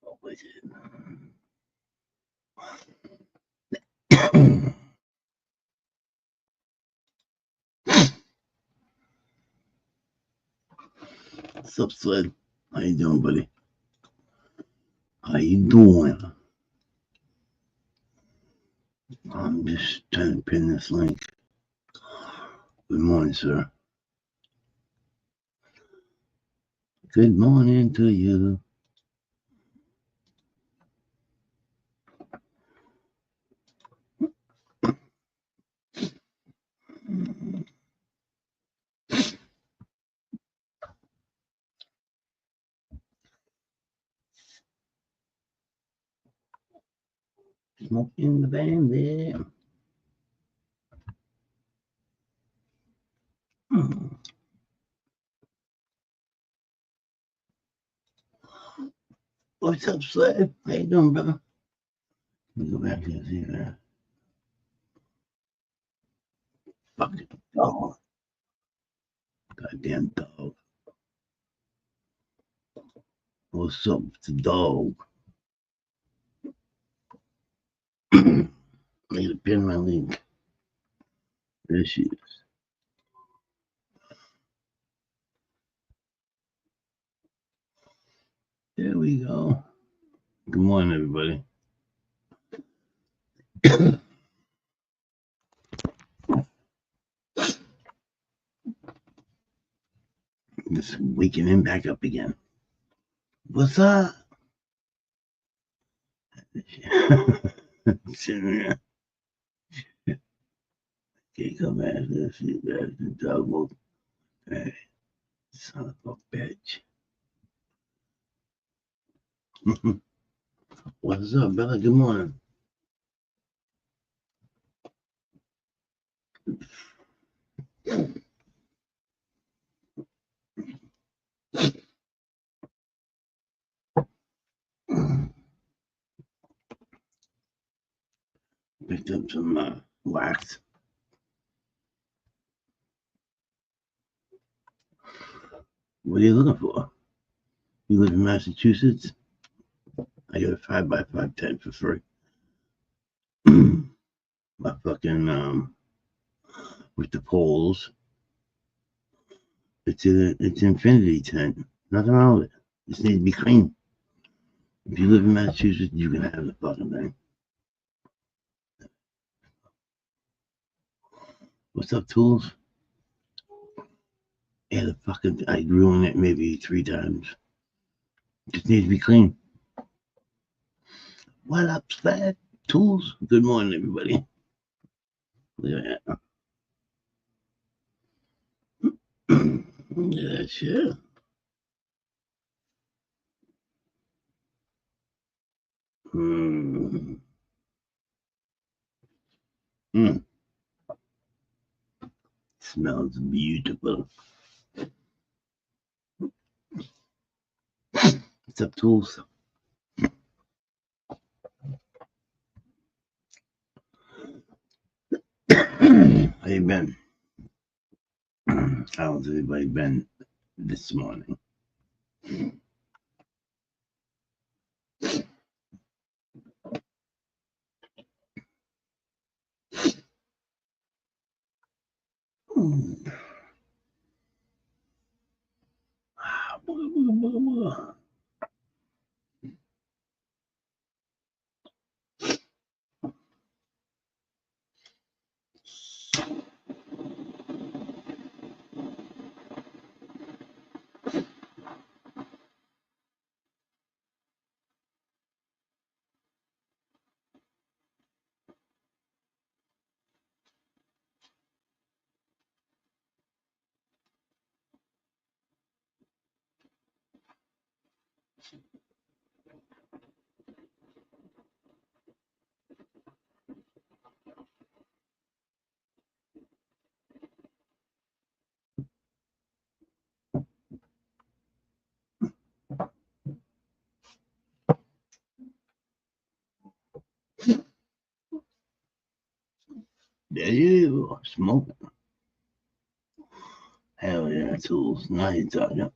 What was it? What's up, Sled? How you doing, buddy? How you doing? I'm just trying to pin this link. Good morning, sir. Good morning to you. Smoking the band there. What's up, Sled? How you doing, brother? Let me go back here and see that. Fucking dog. Goddamn dog. What's up with the dog? I need to pin my link. There she is. There we go. Good morning, everybody. Just waking him back up again. What's up? Sitting there. Can't come back. This shit, that's the double. Hey, son of a bitch. What's up, brother? Good morning. Picked up some wax. What are you looking for? You live in Massachusetts? I got a 5x5 tent for free. My fucking with the poles. It's an infinity tent. Nothing wrong with it. Just needs to be clean. If you live in Massachusetts, you can have the fucking thing. What's up, Tools? Yeah, the fucking I ruined it maybe 3 times. Just needs to be clean. What up, Sled? Tools? Good morning, everybody. Look at that. Yeah, sure. Mm. Mm. Smells beautiful. What's up, Tools? How you been? How's everybody been this morning? Booga, booga, booga, booga. smoking. Hell yeah, tools. Now you're talking.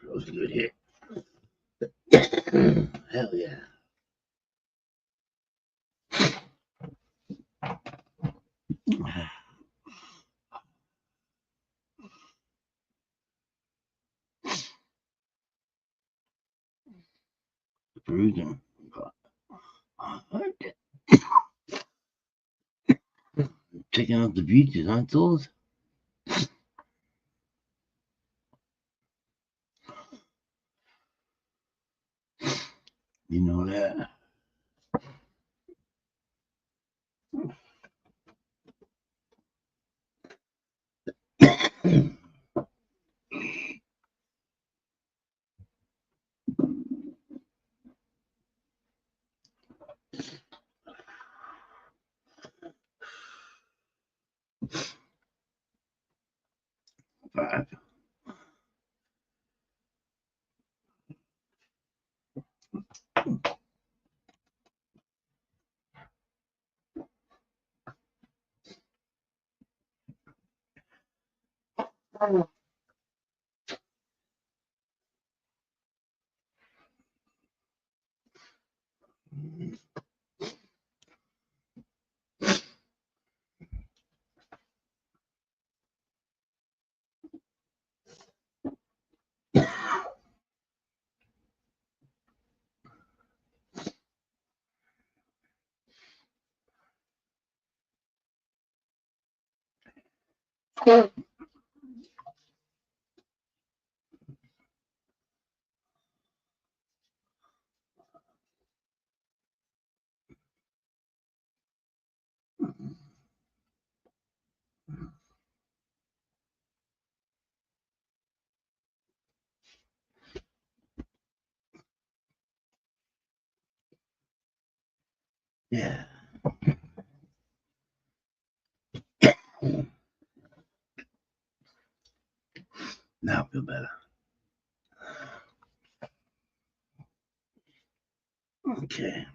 That was a good hit. Hell yeah. Freezing. Checking out the beaches, aren't those? You know that. Five. Yeah. Now I feel better. Okay.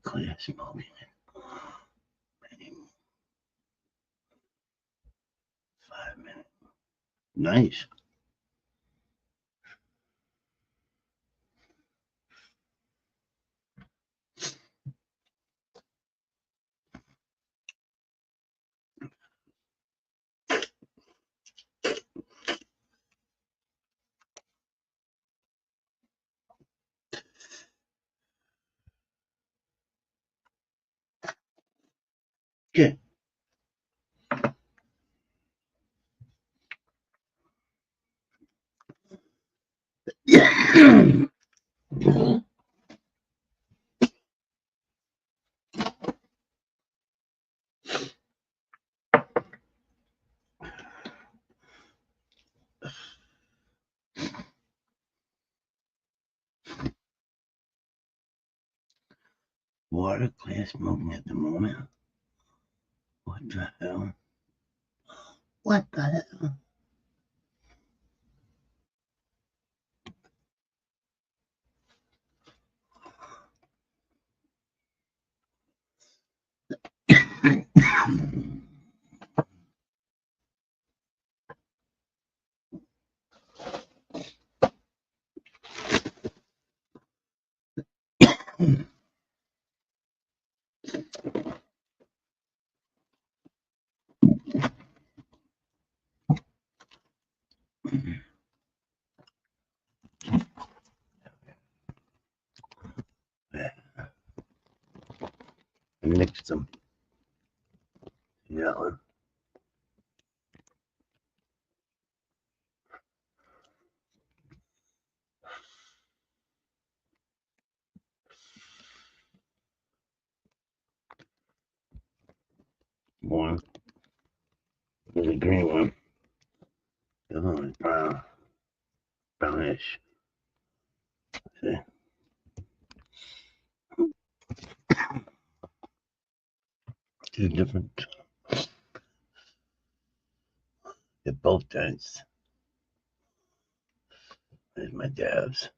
Clear smoking. 5 minutes. Nice. Okay. Water clear smoking at the moment. What the hell? What the hell? I mixed them. Yeah. One. There's a green one. The other one is brown. Brownish. See? Two different. They're both dense. There's my dabs.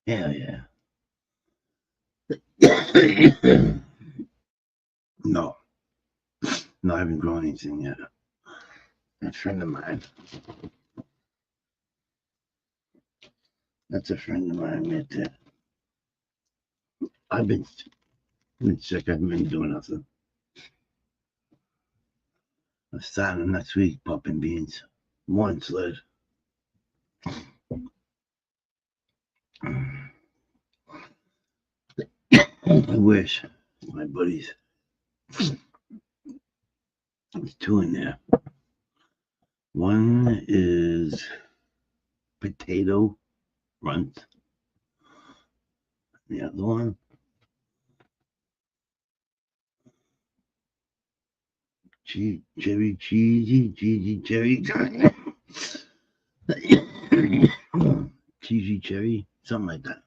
Hell yeah. No. No, I haven't grown anything yet. A friend of mine. That's a friend of mine right there. I've been sick. I haven't been doing nothing. I'm starting next week popping beans. One sled. I wish my buddies. There's two in there. One is potato runt. The other one, cherry cheesy cherry. Cheesy cherry, something like that.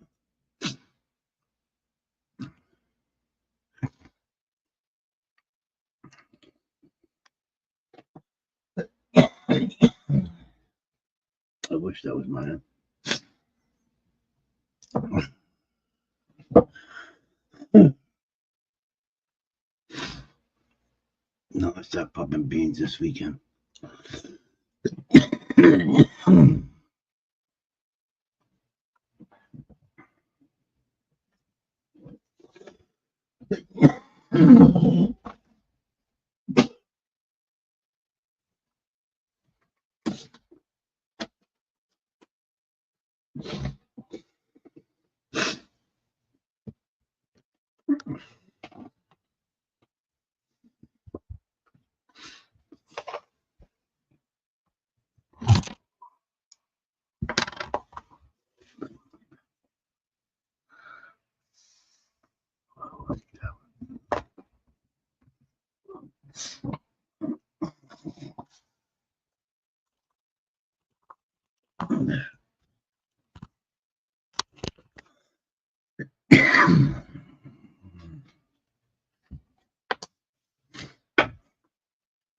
I wish that was mine. No, I start popping beans this weekend.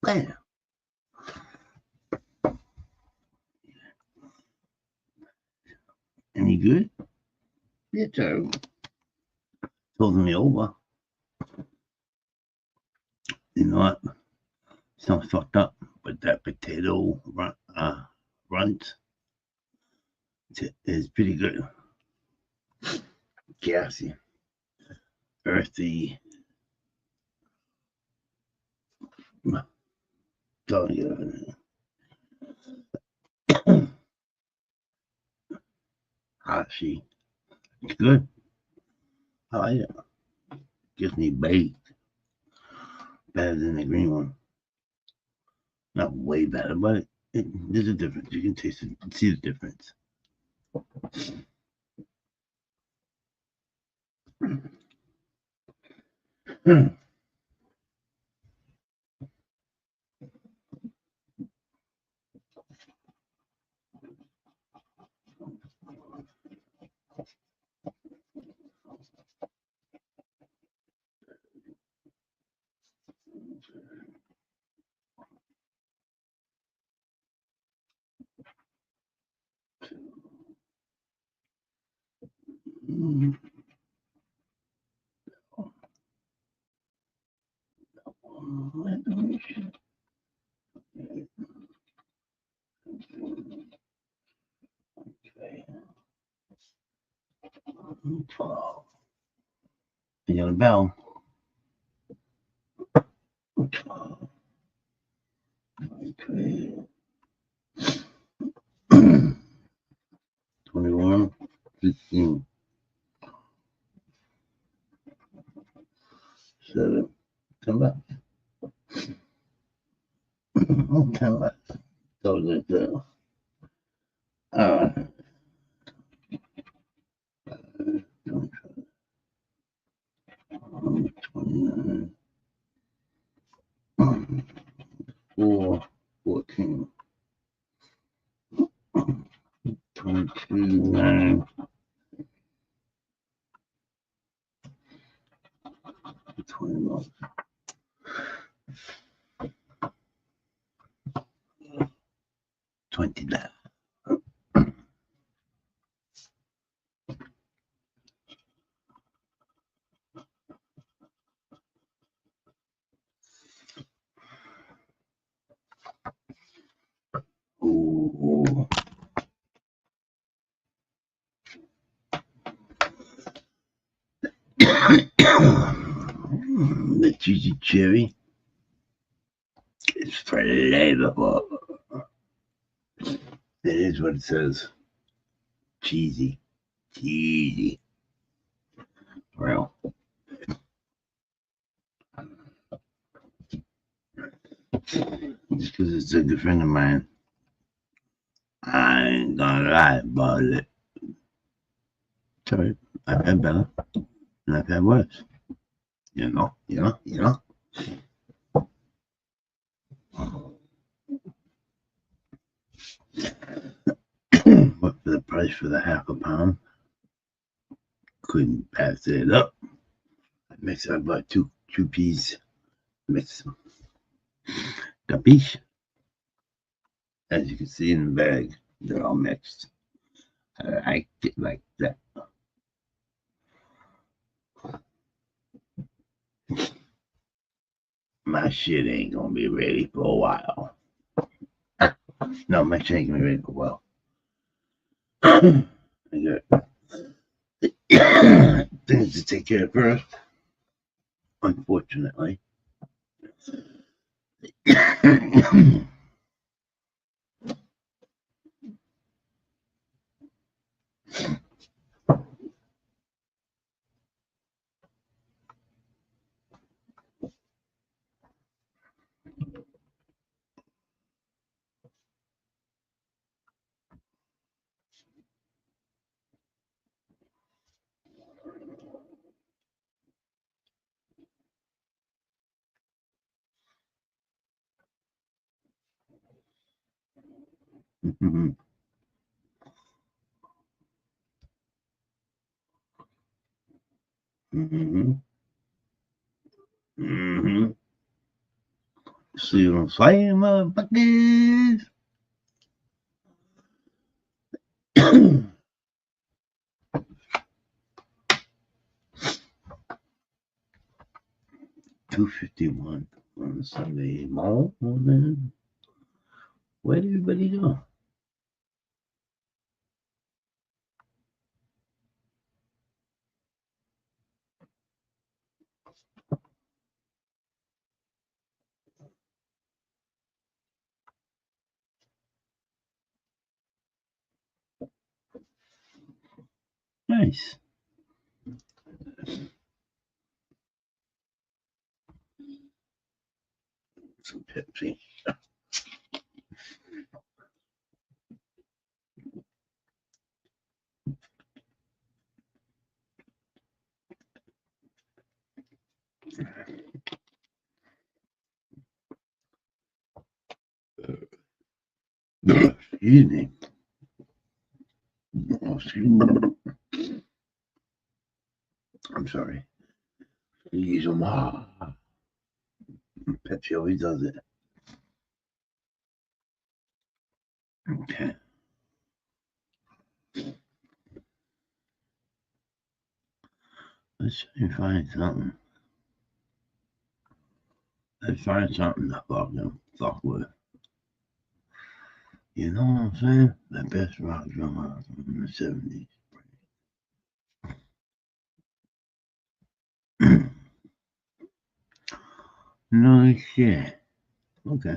Bam. Any good? Yeah, terrible. Told me over. You know what? Sounds fucked up, but that potato runt is pretty good. Gassy, earthy. Telling you, Hashi. It's good. I like it. Gives me baked. Better than the green one. Not way better, but there's a difference. You can taste it, see the difference. You got a bell. Okay. 21, 15, 7, 10 left. 10 left. So that, uh, 29, 4, 14, 22, 9, 21. 20 left. Ooh. The cheesy cherry is flavorful. It is what it says. Cheesy. Cheesy. Real. Just because it's a good friend of mine, I ain't gonna lie about it. Sorry, I've had better and I've had worse. You know. But for the price for the half a pound, couldn't pass it up. I bought two peas. Mix them. Capiche? As you can see in the bag, they're all mixed. I like it like that. My shit ain't gonna be ready for a while. No, my shit ain't gonna be ready for a while. I got things to take care of first, unfortunately. Mhm. Mhm. Mhm. See what I'm saying, motherfuckers? 2:51 on Sunday morning. Where did everybody go? Nice. Some Pepsi. Excuse me. Oh, excuse me. I'm sorry. Excuse me. Pepsi always does it. Okay. Let's try and find something. Let's find something to fuck with. You know what I'm saying? The best rock drummer from the 70s. No shit. Okay.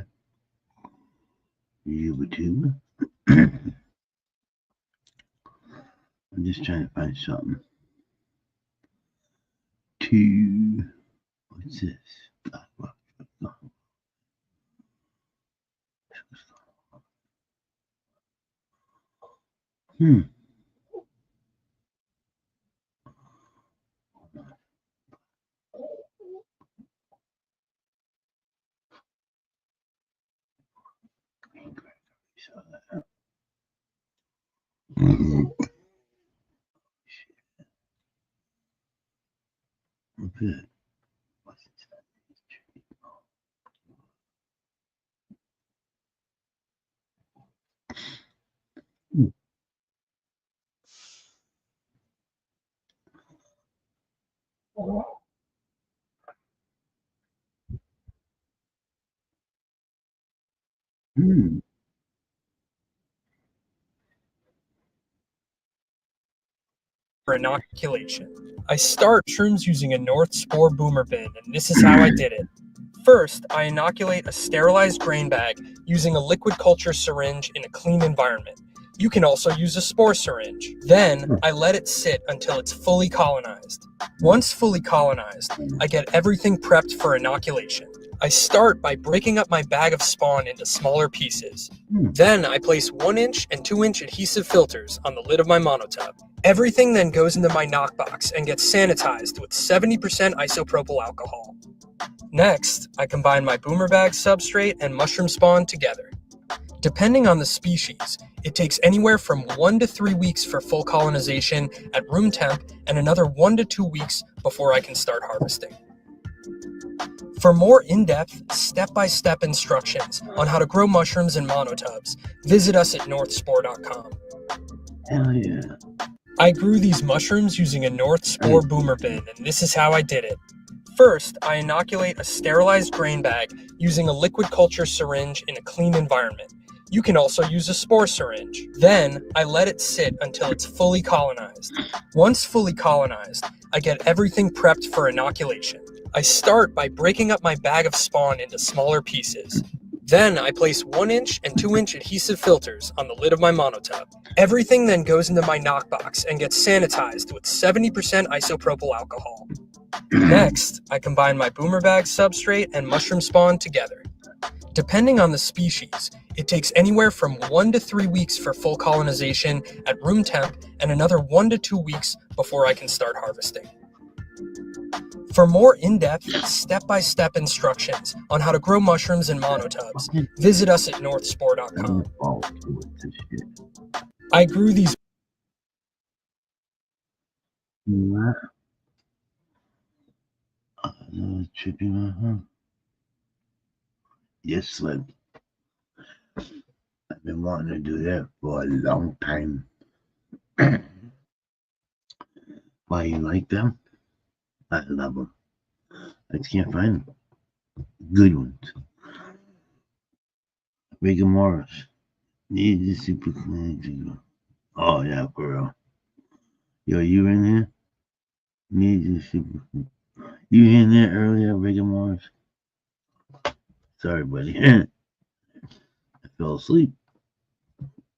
YouTube. I'm just trying to find something to. What's this? Hmm. Good. What's this? Hmm. For inoculation. I start shrooms using a North Spore boomer bin, and this is how I did it. First, I inoculate a sterilized grain bag using a liquid culture syringe in a clean environment. You can also use a spore syringe. Then, I let it sit until it's fully colonized. Once fully colonized, I get everything prepped for inoculation. I start by breaking up my bag of spawn into smaller pieces. Then I place 1-inch and 2-inch adhesive filters on the lid of my monotub. Everything then goes into my knockbox and gets sanitized with 70% isopropyl alcohol. Next, I combine my boomer bag substrate and mushroom spawn together. Depending on the species, it takes anywhere from 1 to 3 weeks for full colonization at room temp and another 1 to 2 weeks before I can start harvesting. For more in-depth, step-by-step instructions on how to grow mushrooms in monotubs, visit us at northspore.com. Hell yeah. I grew these mushrooms using a North Spore boomer bin, and this is how I did it. First, I inoculate a sterilized grain bag using a liquid culture syringe in a clean environment. You can also use a spore syringe. Then, I let it sit until it's fully colonized. Once fully colonized, I get everything prepped for inoculation. I start by breaking up my bag of spawn into smaller pieces. Then I place 1-inch and 2-inch adhesive filters on the lid of my monotub. Everything then goes into my knockbox and gets sanitized with 70% isopropyl alcohol. Next, I combine my boomer bag substrate and mushroom spawn together. Depending on the species, it takes anywhere from 1 to 3 weeks for full colonization at room temp and another 1 to 2 weeks before I can start harvesting. For more in-depth, step-by-step instructions on how to grow mushrooms in monotubs, visit us at northspore.com. I grew these. Tripping, Yes, Slim. I've been wanting to do that for a long time. Why you like them? I love them. I just can't find them. Good ones. Rigor Morris. Need the super clean. Oh yeah, for real. Yo, you in here? Need the super clean. You in there earlier, Rigor Morris? Sorry, buddy. I fell asleep.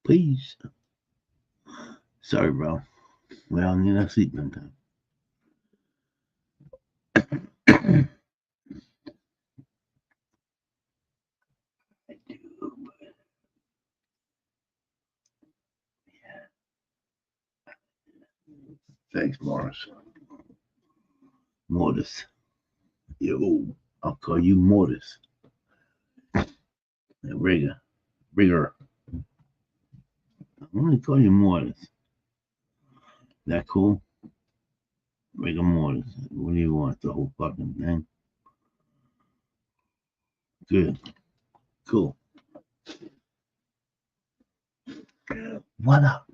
Please. Sorry, bro. We all need our sleep sometime. I do, but yeah. Thanks, Morris. Mortis. Yo, I'll call you Mortis. Rigor. Rigor. I'm gonna call you Mortis. That cool? Rigor Mortis. What do you want? The whole fucking thing? Good. Cool. What up?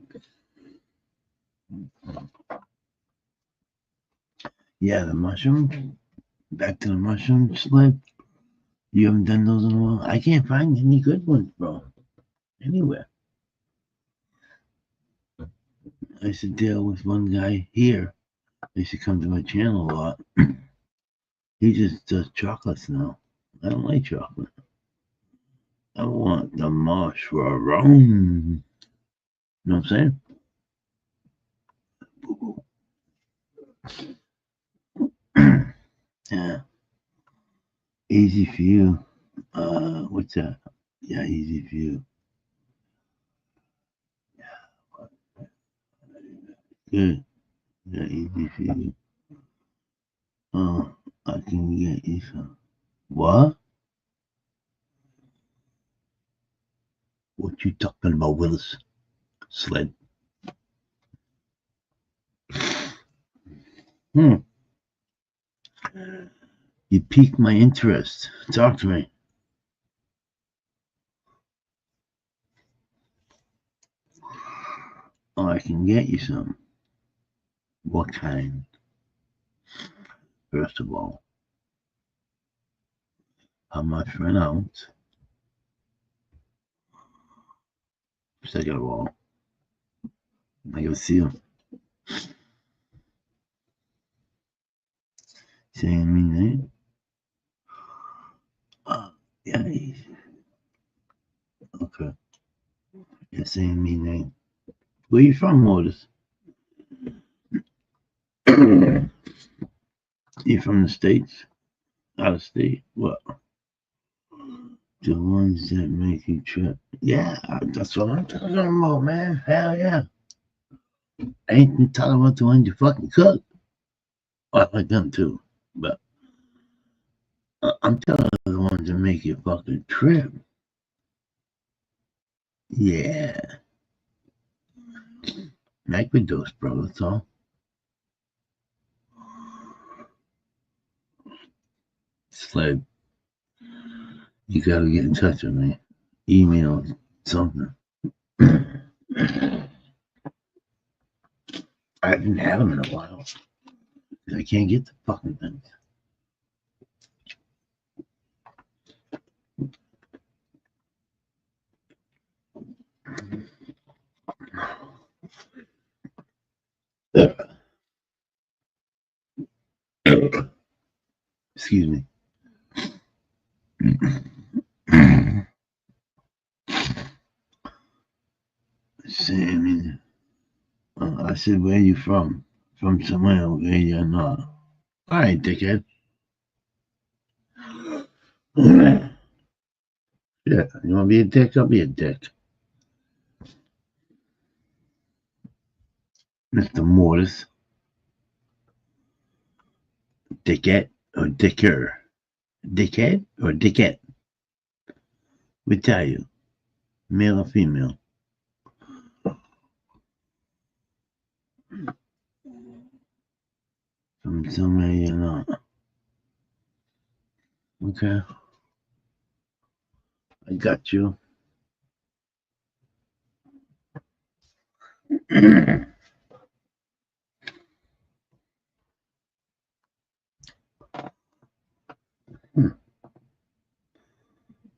Yeah, the mushroom. Back to the mushroom sled. You haven't done those in a while? I can't find any good ones, bro. Anywhere. I used to deal with one guy here. He used to come to my channel a lot. He just does chocolates now. I don't like chocolate. I want the mushroom. You know what I'm saying? Yeah. Easy for you. What's that? Yeah, easy for you. Good. Yeah, easy for you. I can get you some. What? What you talking about, Willis? Sled. You piqued my interest. Talk to me. Oh, I can get you some. What kind? First of all, how much for an ounce? Second of all, I gotta see them. Saying me name? Yeah. Okay. You're saying me name. Where you from, Mortis? You from the States? Out of state? What? The ones that make you trip. Yeah, that's what I'm talking about, man. Hell yeah. I ain't talking about the ones you fucking cook. I like them too. But I'm talking about the ones that make you fucking trip. Yeah. Microdose, bro. That's all. Sled. You gotta get in touch with me. Email something. I haven't had them in a while. I can't get the fucking things. Excuse me. Sammy. I said, where you from? From somewhere where you're not. All right, dickhead. Yeah, you want to be a dick? I'll be a dick. Mr. Mortis. Dickhead or dicker? Dickhead or dickette? We tell you, male or female? From somewhere you're not. Okay. I got you.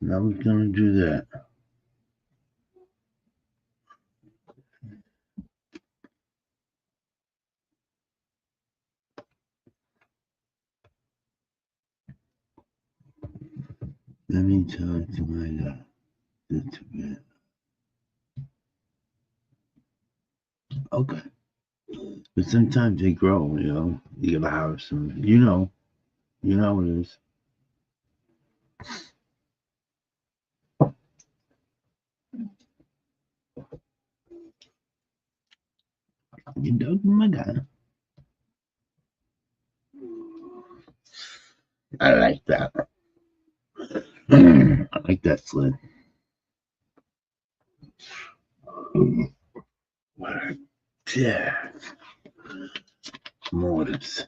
Now we're gonna do that. Let me talk to my little bit. Okay. But sometimes they grow, you know. You gotta have some, you know what it is. You know, my guy. I like that. I like that sled. Yeah. Mortis.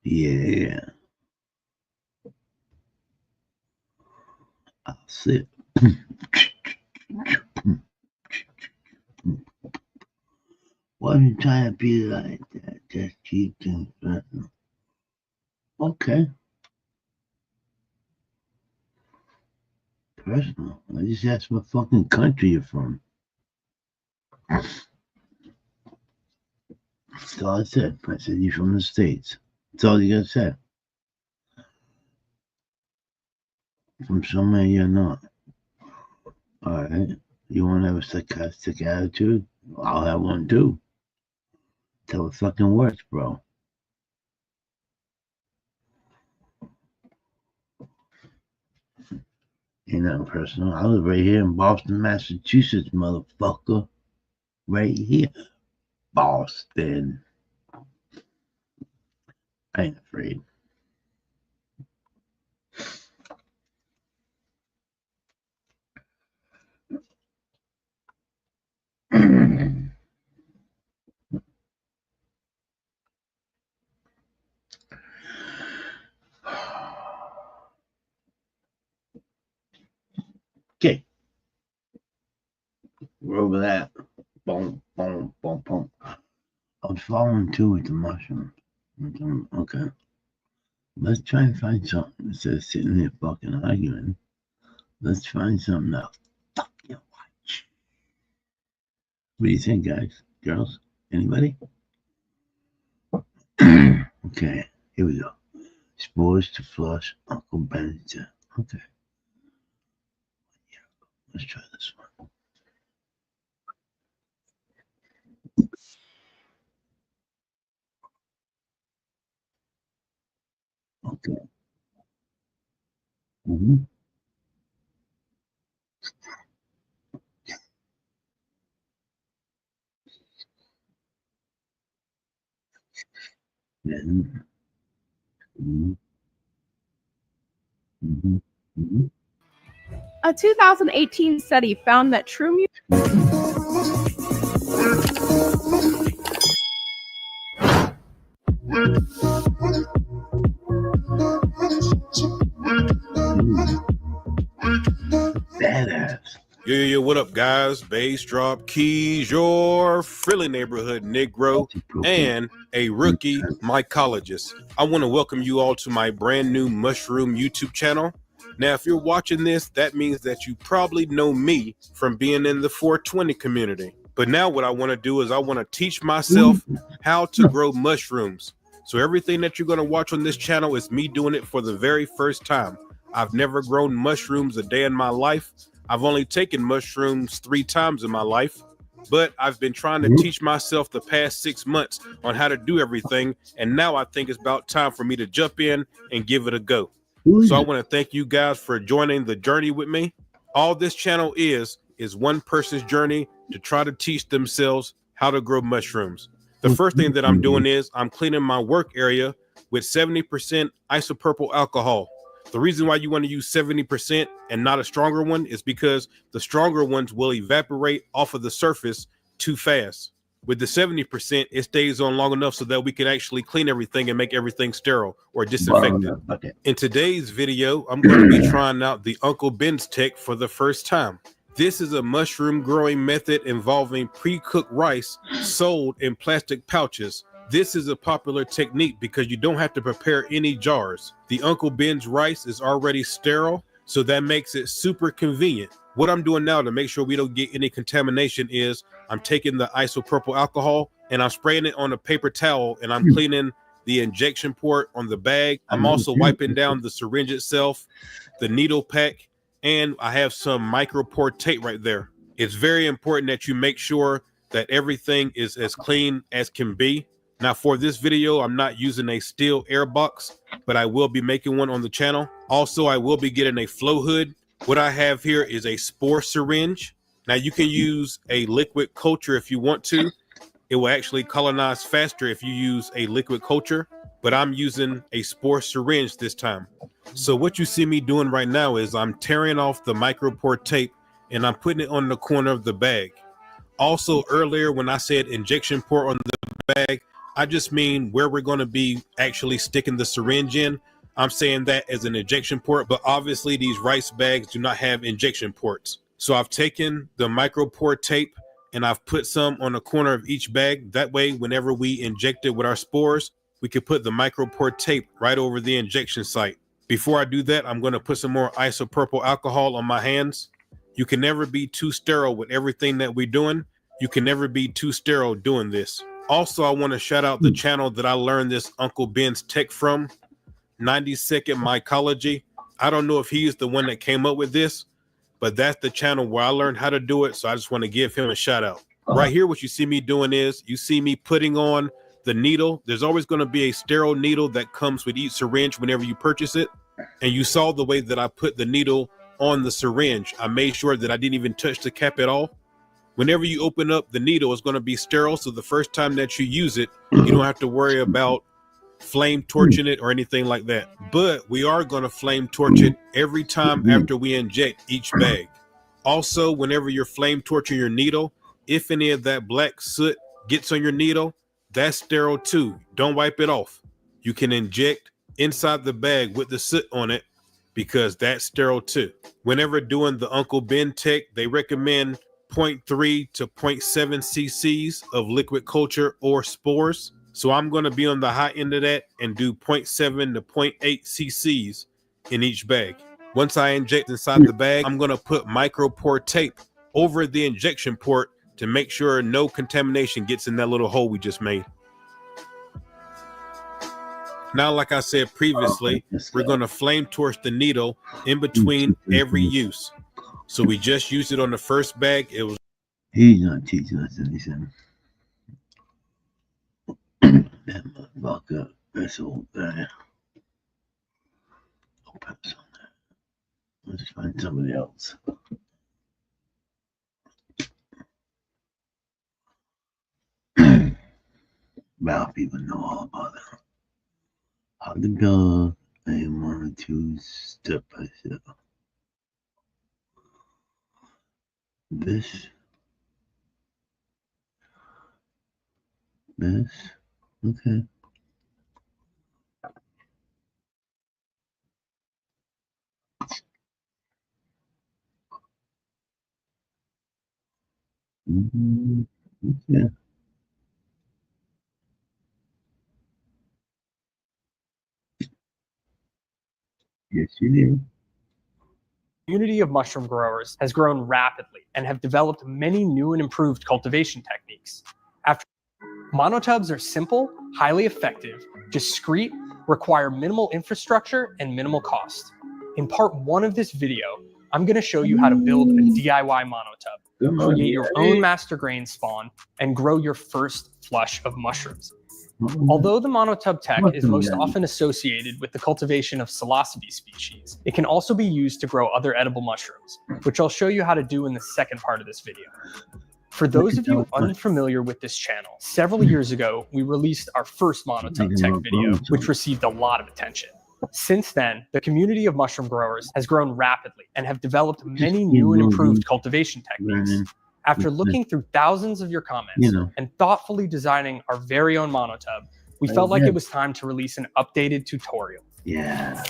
Yeah. I'll sit. Why are you trying to be like that? Just keep things personal. Okay. Personal. I just asked what fucking country you're from. That's all I said. I said you're from the States. That's all you gotta say. From somewhere you're not. Alright. You wanna have a sarcastic attitude? I'll have one too. That's how it fucking works, bro. Ain't nothing personal. I live right here in Boston, Massachusetts, motherfucker. Right here. Boston. I ain't afraid. Okay. We're over that. Boom, boom, boom, boom. I'm following too with the mushroom. Okay. Let's try and find something instead of sitting there fucking arguing. Let's find something else. Fucking watch. What do you think, guys? Girls? Anybody? Okay, here we go. Spores to flush Uncle Benedict. Okay. Yeah, let's try this one. Okay. Mm-hmm. Then, mm-hmm. Mm-hmm. Mm-hmm. A 2018 study found that true Badass. Yeah, what up, guys? Bass Drop Keys, your friendly neighborhood Negro, and a rookie mycologist. I want to welcome you all to my brand new Mushroom YouTube channel. Now, if you're watching this, that means that you probably know me from being in the 420 community. But now what I want to do is I want to teach myself how to grow mushrooms. So everything that you're going to watch on this channel is me doing it for the very first time. I've never grown mushrooms a day in my life. I've only taken mushrooms 3 times in my life, but I've been trying to teach myself the past 6 months on how to do everything. And now I think it's about time for me to jump in and give it a go. So I want to thank you guys for joining the journey with me. All this channel is is one person's journey to try to teach themselves how to grow mushrooms. The first thing that I'm doing is I'm cleaning my work area with 70% isopropyl alcohol. The reason why you want to use 70% and not a stronger one is because the stronger ones will evaporate off of the surface too fast. With the 70%, it stays on long enough so that we can actually clean everything and make everything sterile or disinfected. In today's video, I'm going to be trying out the Uncle Ben's tech for the first time. This is a mushroom growing method involving pre-cooked rice sold in plastic pouches. This is a popular technique because you don't have to prepare any jars. The Uncle Ben's rice is already sterile, so that makes it super convenient. What I'm doing now to make sure we don't get any contamination is I'm taking the isopropyl alcohol and I'm spraying it on a paper towel and I'm cleaning the injection port on the bag. I'm also wiping down the syringe itself, the needle pack, and I have some micropore tape right there. It's very important that you make sure that everything is as clean as can be. Now for this video, I'm not using a steel air box, but I will be making one on the channel. Also, I will be getting a flow hood. What I have here is a spore syringe. Now you can use a liquid culture if you want to. It will actually colonize faster if you use a liquid culture, but I'm using a spore syringe this time. So what you see me doing right now is I'm tearing off the micropore tape and I'm putting it on the corner of the bag. Also earlier when I said injection port on the bag, I just mean where we're going to be actually sticking the syringe in. I'm saying that as an injection port, but obviously these rice bags do not have injection ports. So I've taken the micropore tape and I've put some on the corner of each bag. That way, whenever we inject it with our spores, we can put the micropore tape right over the injection site. Before I do that, I'm going to put some more isopropyl alcohol on my hands. You can never be too sterile with everything that we're doing. You can never be too sterile doing this. Also, I want to shout out the channel that I learned this Uncle Ben's tech from, 90-Second Mycology. I don't know if he's the one that came up with this, but that's the channel where I learned how to do it. So I just want to give him a shout out. Right here, what you see me doing is you see me putting on the needle. There's always going to be a sterile needle that comes with each syringe whenever you purchase it. And you saw the way that I put the needle on the syringe. I made sure that I didn't even touch the cap at all. Whenever you open up the needle, it's going to be sterile. So the first time that you use it, you don't have to worry about flame torching it or anything like that. But we are going to flame torch it every time after we inject each bag. Also, whenever you're flame torching your needle, if any of that black soot gets on your needle, that's sterile too. Don't wipe it off. You can inject inside the bag with the soot on it because that's sterile too. Whenever doing the Uncle Ben tech, they recommend 0.3 to 0.7 cc's of liquid culture or spores. So I'm going to be on the high end of that and do 0.7 to 0.8 cc's in each bag. Once I inject inside the bag, I'm going to put micropore tape over the injection port to make sure no contamination gets in that little hole we just made. Now, like I said previously, we're going to flame torch the needle in between every use. So we just used it on the first bag. It was. He's not teaching us anything. That motherfucker, that's old guy. I'll pass on that. Let's find somebody else. Well, people know all about it. How to build a 1 or 2 step by step. This, okay. Okay. Yes, you do. Community of mushroom growers has grown rapidly and have developed many new and improved cultivation techniques. Monotubs are simple, highly effective, discreet, require minimal infrastructure and minimal cost. In part 1 of this video, I'm going to show you how to build a DIY monotub, create your own master grain spawn, and grow your first flush of mushrooms. Although the monotub tech is Mushroom most Johnny. often associated with the cultivation of psilocybe species, it can also be used to grow other edible mushrooms, which I'll show you how to do in the second part of this video. For those of you unfamiliar with this channel, several years ago, we released our first monotub tech video, which received a lot of attention. Since then, the community of mushroom growers has grown rapidly and have developed many new and improved cultivation techniques. After looking through thousands of your comments and thoughtfully designing our very own monotub, we felt like it was time to release an updated tutorial. Yeah.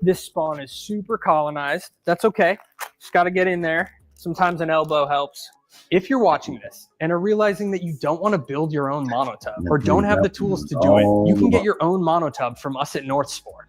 This spawn is super colonized. That's okay. Just got to get in there. Sometimes an elbow helps. If you're watching this and are realizing that you don't want to build your own monotub or don't have the tools to do it, you can get your own monotub from us at Northspore.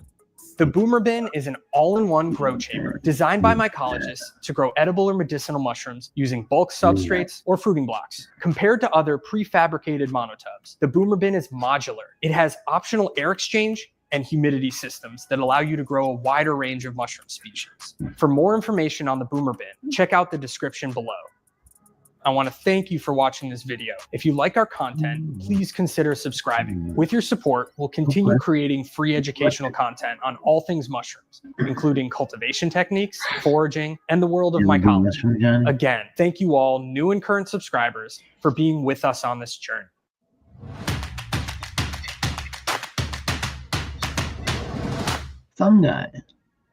The Boomer Bin is an all-in-one grow chamber designed by mycologists to grow edible or medicinal mushrooms using bulk substrates or fruiting blocks. Compared to other prefabricated monotubs, the Boomer Bin is modular. It has optional air exchange and humidity systems that allow you to grow a wider range of mushroom species. For more information on the Boomer Bin, check out the description below. I want to thank you for watching this video. If you like our content, please consider subscribing. With your support, we'll continue creating free educational content on all things mushrooms, including cultivation techniques, foraging, and the world of mycology. Again, thank you all, new and current subscribers, for being with us on this journey. Some guy.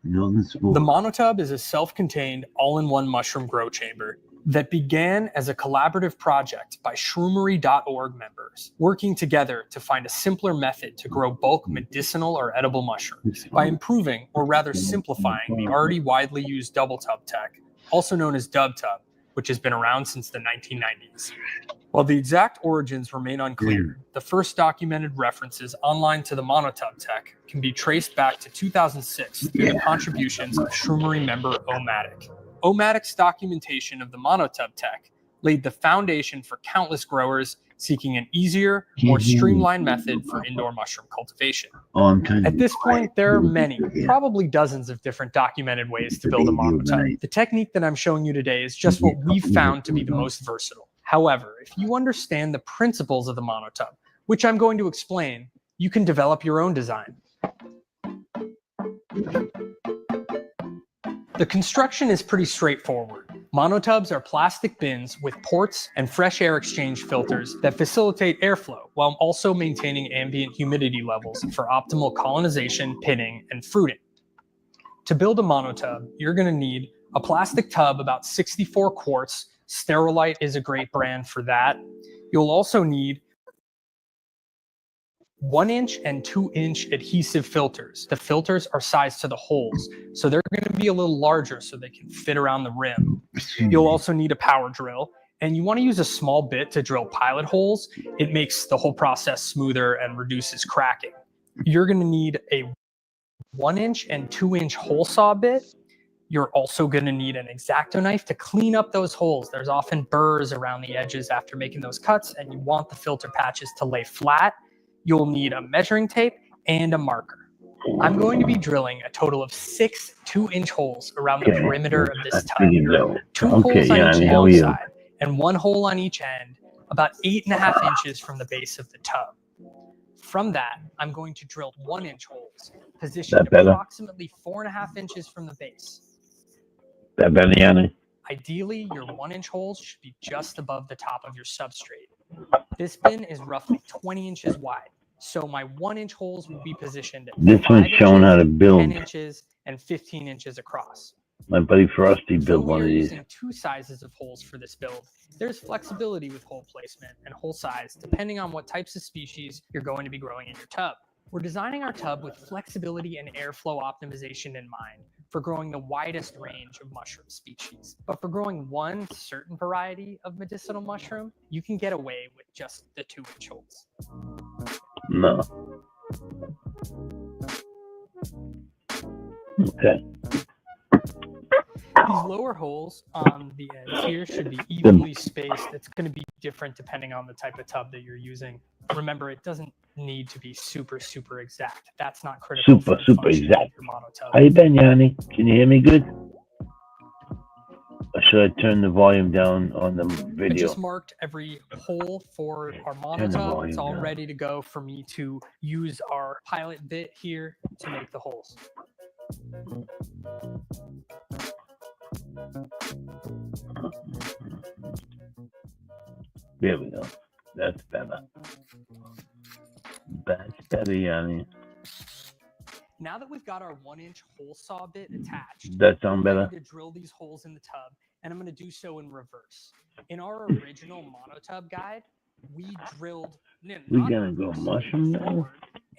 Northern Sport. The monotub is a self-contained, all-in-one mushroom grow chamber that began as a collaborative project by shroomery.org members, working together to find a simpler method to grow bulk medicinal or edible mushrooms by improving, or rather simplifying, the already widely used double tub tech, also known as dub tub, which has been around since the 1990s. While the exact origins remain unclear, the first documented references online to the monotub tech can be traced back to 2006 through the contributions of Shroomery member Omatic. Omatic's documentation of the monotub tech laid the foundation for countless growers seeking an easier, more streamlined method for indoor mushroom cultivation. At this point, there are many, probably dozens of different documented ways to build a monotub. The technique that I'm showing you today is just what we've found to be the most versatile. However, if you understand the principles of the monotub, which I'm going to explain, you can develop your own design. The construction is pretty straightforward. Monotubs are plastic bins with ports and fresh air exchange filters that facilitate airflow while also maintaining ambient humidity levels for optimal colonization, pinning, and fruiting. To build a monotub, you're going to need a plastic tub about 64 quarts. Sterilite is a great brand for that. You'll also need 1-inch and 2-inch adhesive filters. The filters are sized to the holes, so they're going to be a little larger so they can fit around the rim. You'll also need a power drill, and you want to use a small bit to drill pilot holes. It makes the whole process smoother and reduces cracking. You're going to need a 1-inch and 2-inch hole saw bit. You're also going to need an X-Acto knife to clean up those holes. There's often burrs around the edges after making those cuts, and you want the filter patches to lay flat. You'll need a measuring tape and a marker. I'm going to be drilling a total of 6 2-inch holes around the perimeter of this tub. 2 holes on each long side and 1 hole on each end, about 8.5 inches from the base of the tub. From that, I'm going to drill 1-inch holes, positioned approximately 4.5 inches from the base. Ideally, your 1-inch holes should be just above the top of your substrate. This bin is roughly 20 inches wide, so my 1-inch holes will be positioned at This one's showing how to build. 10 inches and 15 inches across. My buddy Frosty built one of these. Using 2 sizes of holes for this build. There's flexibility with hole placement and hole size depending on what types of species you're going to be growing in your tub. We're designing our tub with flexibility and airflow optimization in mind for growing the widest range of mushroom species. But for growing one certain variety of medicinal mushroom, you can get away with just the 2-inch holes. No. Okay. These lower holes on the edge here should be evenly spaced. It's going to be different depending on the type of tub that you're using. Remember, it doesn't need to be super exact. That's not critical. Super exact. How you been, Yanni? Can you hear me good? should I turn the volume down on the I video? just marked every hole for our Turn the monotub. volume It's all down. ready to go for me to use our pilot bit here to make the holes. There we go. That's better. That's better, Yanni. Now that we've got our 1-inch hole saw bit attached, That sound we're better? ready to drill these holes in the tub, and I'm going to do so in reverse. In our original monotub guide, we drilled. No, We not gonna go reverse, mushroom now? forward,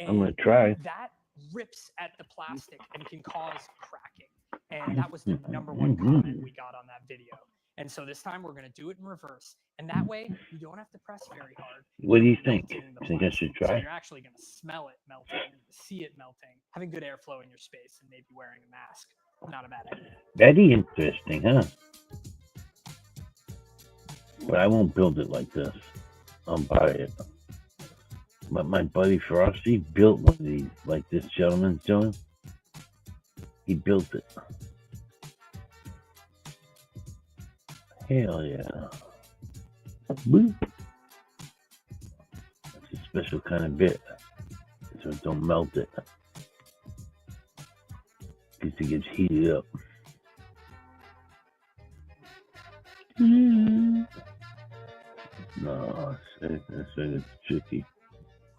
I'm gonna and try. that rips at the plastic and can cause cracking. And that was the number one comment we got on that video. And so this time we're going to do it in reverse. And that way you don't have to press very hard. What do you You're think? melting the Think I should plastic. So try? you're actually going to smell it melting, see it melting, having good airflow in your space, and maybe wearing a mask. Not a bad idea. Very interesting, huh? But I won't build it like this. I'll buy it. But my buddy Frosty built one of these, like this gentleman's doing. He built it. Hell yeah. Woo. That's a special kind of bit. So it don't melt it. Because it gets heated up. No, it's tricky.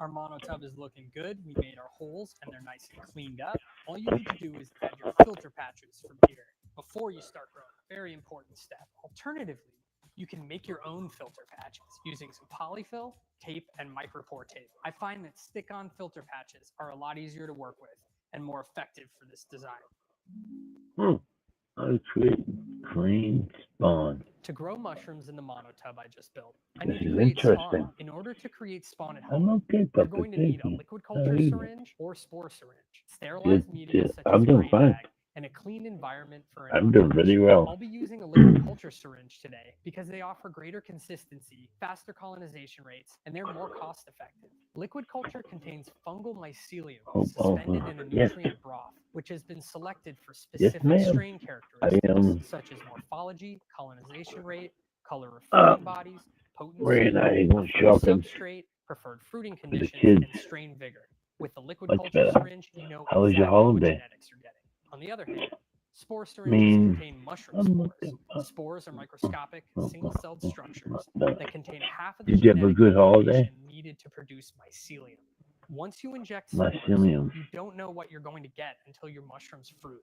Our monotub is looking good. We made our holes and they're nice and cleaned up. All you need to do is add your filter patches from here before you start growing. Very important step. Alternatively, you can make your own filter patches using some polyfill, tape, and micropore tape. I find that stick-on filter patches are a lot easier to work with and more effective for this design. How to create clean spawn. To grow mushrooms in the monotub I just built, I This need to is create interesting. spawn. In order to create spawn at I'm home, okay, you're Papa. going to need Thank a you. liquid How culture are you? syringe or spore syringe, sterilized media Good. such I'm as doing grain fine. bag, and a clean environment for I'm doing really well. I'll be using a liquid culture syringe today because they offer greater consistency, faster colonization rates, and they're more cost effective. Liquid culture contains fungal mycelium suspended in a yes. nutrient broth, which has been selected for Yes, specific ma'am. strain characteristics am. such as morphology, colonization rate, color of fruiting bodies, Ray potency, and I going preferred shopping substrate, preferred fruiting for the conditions, kids. and strain vigor. With the liquid Much culture better. syringe, you know How was your exactly what holiday? genetics you're getting. On the other hand, spore syringes contain mushroom I'm spores. looking The spores are microscopic, single-celled structures up. that contain half of the Did you have a genetic good holiday? information needed to produce mycelium. Once you inject spores, Mycelium. you don't know what you're going to get until your mushrooms fruit.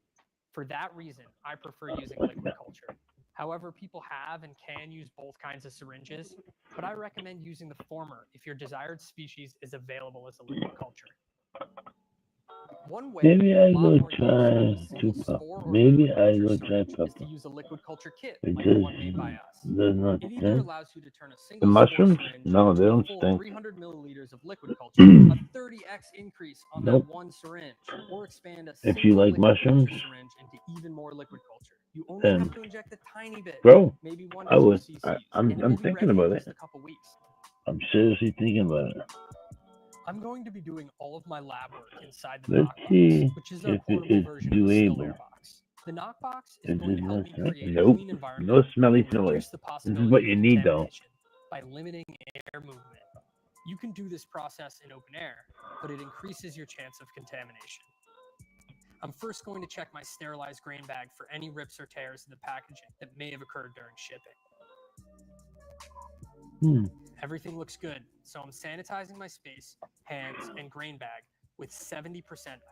For that reason, I prefer using liquid culture. However, people have and can use both kinds of syringes, but I recommend using the former if your desired species is available as a liquid culture. One way Maybe to get a I lot go more use out of try a single Tupac. spore or Maybe liquid I culture go try syringe is to Papa. use a liquid culture kit It like the one does made by us. not It either stink. allows you to turn a The single spore mushrooms? syringe No, they into a don't full stink. 300 milliliters of liquid culture, a 30x increase on Nope. that one syringe, or expand a If single you like liquid mushrooms, culture syringe into even more liquid culture. You only then have to inject a tiny bit, bro, maybe 1 I to 2 would. cc's, I'm and it will be thinking ready about in it. just a couple weeks. I'm seriously thinking about it. I'm going to be doing all of my lab work inside the Let's Knockbox, see which is our if it portable is version of the Still doable. Air Box. The Knockbox is Is going it to help me not create a Nope. clean environment No smelly and smelly. reduce the possibility what of you need, though. contamination by limiting air movement. You can do this process in open air, but it increases your chance of contamination. I'm first going to check my sterilized grain bag for any rips or tears in the packaging that may have occurred during shipping. Everything looks good, so I'm sanitizing my space, hands, and grain bag with 70%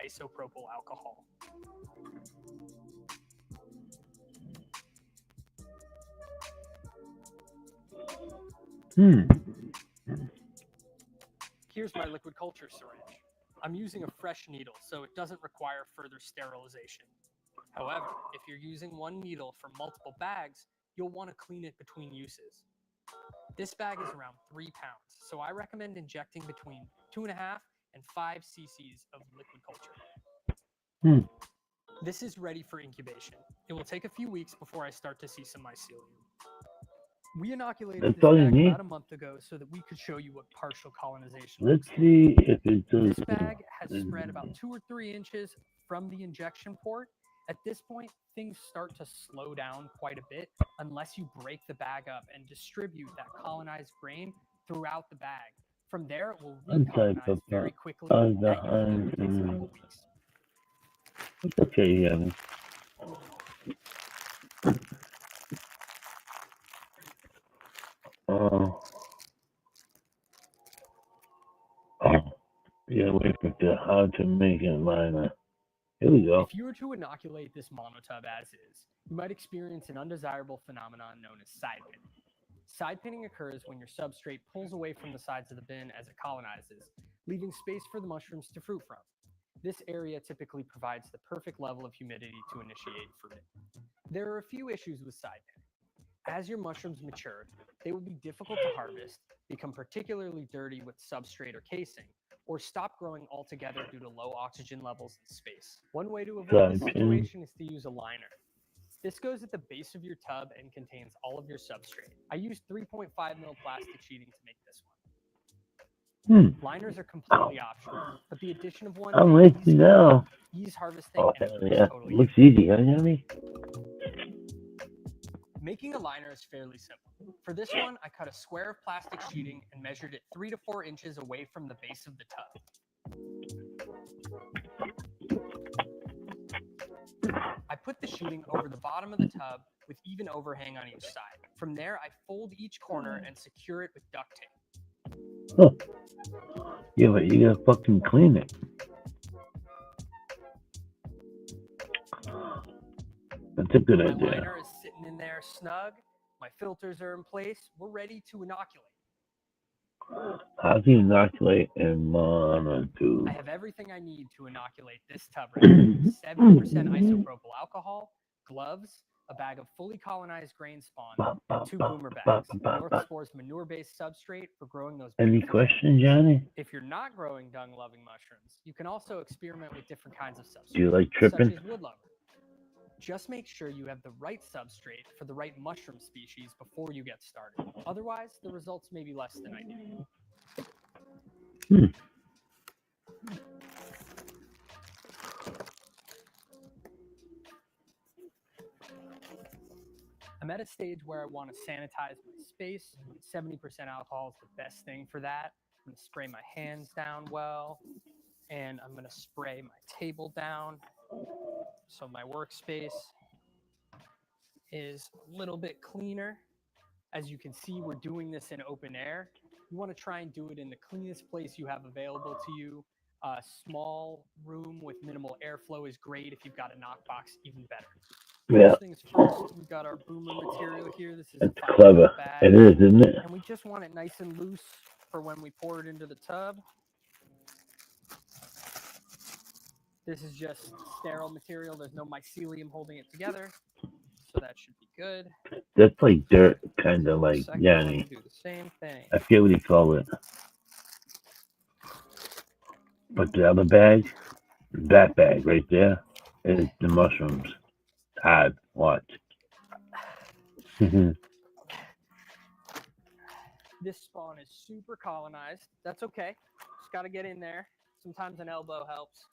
isopropyl alcohol. Here's my liquid culture syringe. I'm using a fresh needle, so it doesn't require further sterilization. However, if you're using one needle for multiple bags, you'll want to clean it between uses. This bag is around 3 pounds, so I recommend injecting between 2.5 and 5 cc's of liquid culture. This is ready for incubation. It will take a few weeks before I start to see some mycelium. We inoculated That's this all you bag need? about a month ago so that we could show you what partial colonization Let's looks like. see if it does. This bag has spread about 2 or 3 inches from the injection port At this point, things start to slow down quite a bit unless you break the bag up and distribute that colonized grain throughout the bag. From there, it will recolonize very quickly, and that usually only takes a couple weeks. It's okay, yeah. Yeah, wait for the how to make it liner. Here we go. If you were to inoculate this monotub as is, you might experience an undesirable phenomenon known as side pinning. Side pinning occurs when your substrate pulls away from the sides of the bin as it colonizes, leaving space for the mushrooms to fruit from. This area typically provides the perfect level of humidity to initiate fruiting. There are a few issues with side pinning. As your mushrooms mature, they will be difficult to harvest, become particularly dirty with substrate or casing, or stop growing altogether due to low oxygen levels and space. One way to avoid this situation is to use a liner. This goes at the base of your tub and contains all of your substrate. I used 3.5 mil plastic sheeting to make this one. Liners are completely optional, but the addition of one I'm with you now. ease harvesting and it Yeah, totally looks easy, huh, Johnny? Making a liner is fairly simple. For this one, I cut a square of plastic sheeting and measured it 3 to 4 inches away from the base of the tub. I put the sheeting over the bottom of the tub with even overhang on each side. From there, I fold each corner and secure it with duct tape. Huh. Yeah, but you gotta fucking clean it. That's a good idea. My liner is sitting in there snug. My filters are in place. We're ready to inoculate. How do you inoculate a monotube? I have everything I need to inoculate this tub right now. 70% isopropyl alcohol, gloves, a bag of fully colonized grain spawn, and 2 boomer bags. North Spore's manure-based substrate for growing those. Any questions, Johnny? If you're not growing dung-loving mushrooms, you can also experiment with different kinds of substrates. Do you like tripping? Such as woodlover. Just make sure you have the right substrate for the right mushroom species before you get started. Otherwise, the results may be less than ideal. I'm at a stage where I want to sanitize my space. 70% alcohol is the best thing for that. I'm going to spray my hands down well, and I'm going to spray my table down. So my workspace is a little bit cleaner. As you can see, we're doing this in open air. You want to try and do it in the cleanest place you have available to you. A small room with minimal airflow is great. If you've got a knockbox, even better. Yeah. First things first, we've got our boomer material here. This is That's clever. bag. It is, isn't it? And we just want it nice and loose for when we pour it into the tub. This is just sterile material. There's no mycelium holding it together. So that should be good. That's like dirt, kind of like Yanni. Do the same thing. I forget what you call it. But the other bag, that bag right there, is the mushrooms. Hard. Watch. This spawn is super colonized. That's okay. Just got to get in there. Sometimes an elbow helps.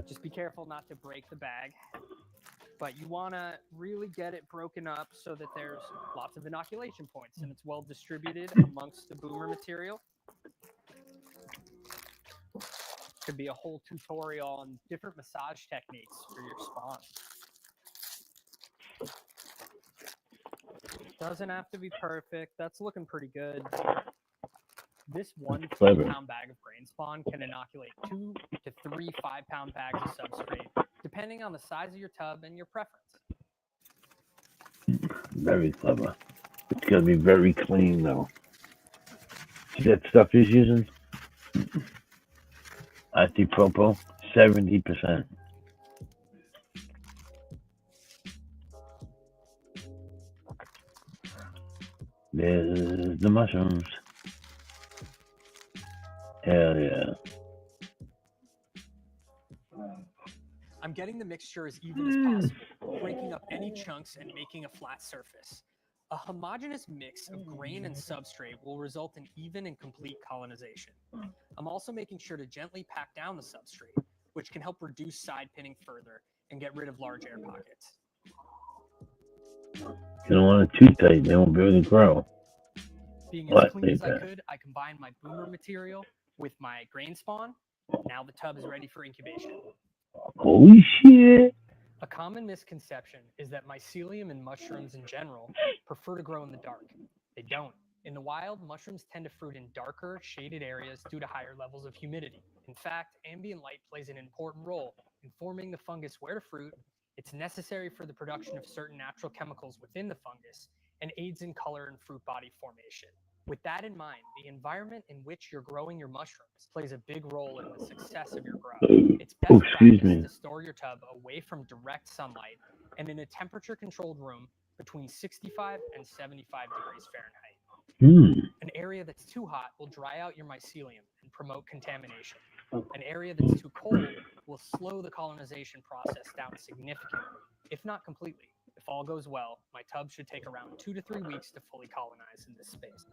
Just be careful not to break the bag. But you want to really get it broken up so that there's lots of inoculation points and it's well distributed amongst the boomer material. Could be a whole tutorial on different massage techniques for your spawn. Doesn't have to be perfect. That's looking pretty good. This 1 3-pound bag of grain spawn can inoculate 2 to 3 5-pound bags of substrate, depending on the size of your tub and your preference. Very clever. It's gonna be very clean though. See that stuff he's using? Isopropyl, 70%. There's the mushrooms. Hell yeah. I'm getting the mixture as even as possible, breaking up any chunks and making a flat surface. A homogeneous mix of grain and substrate will result in even and complete colonization. I'm also making sure to gently pack down the substrate, which can help reduce side pinning further and get rid of large air pockets. You don't want it too tight, they won't be able to grow. Being What? as clean as I Okay. could, I combined my boomer material with my grain spawn. Now the tub is ready for incubation. Holy shit! A common misconception is that mycelium and mushrooms in general prefer to grow in the dark. They don't. In the wild, mushrooms tend to fruit in darker, shaded areas due to higher levels of humidity. In fact, ambient light plays an important role in forming the fungus where to fruit. It's necessary for the production of certain natural chemicals within the fungus and aids in color and fruit body formation. With that in mind, the environment in which you're growing your mushrooms plays a big role in the success of your grow. It's best excuse practice me. to store your tub away from direct sunlight and in a temperature-controlled room between 65 and 75 degrees Fahrenheit. An area that's too hot will dry out your mycelium and promote contamination. An area that's too cold will slow the colonization process down significantly, if not completely. If all goes well, my tub should take around 2 to 3 weeks to fully colonize in this space.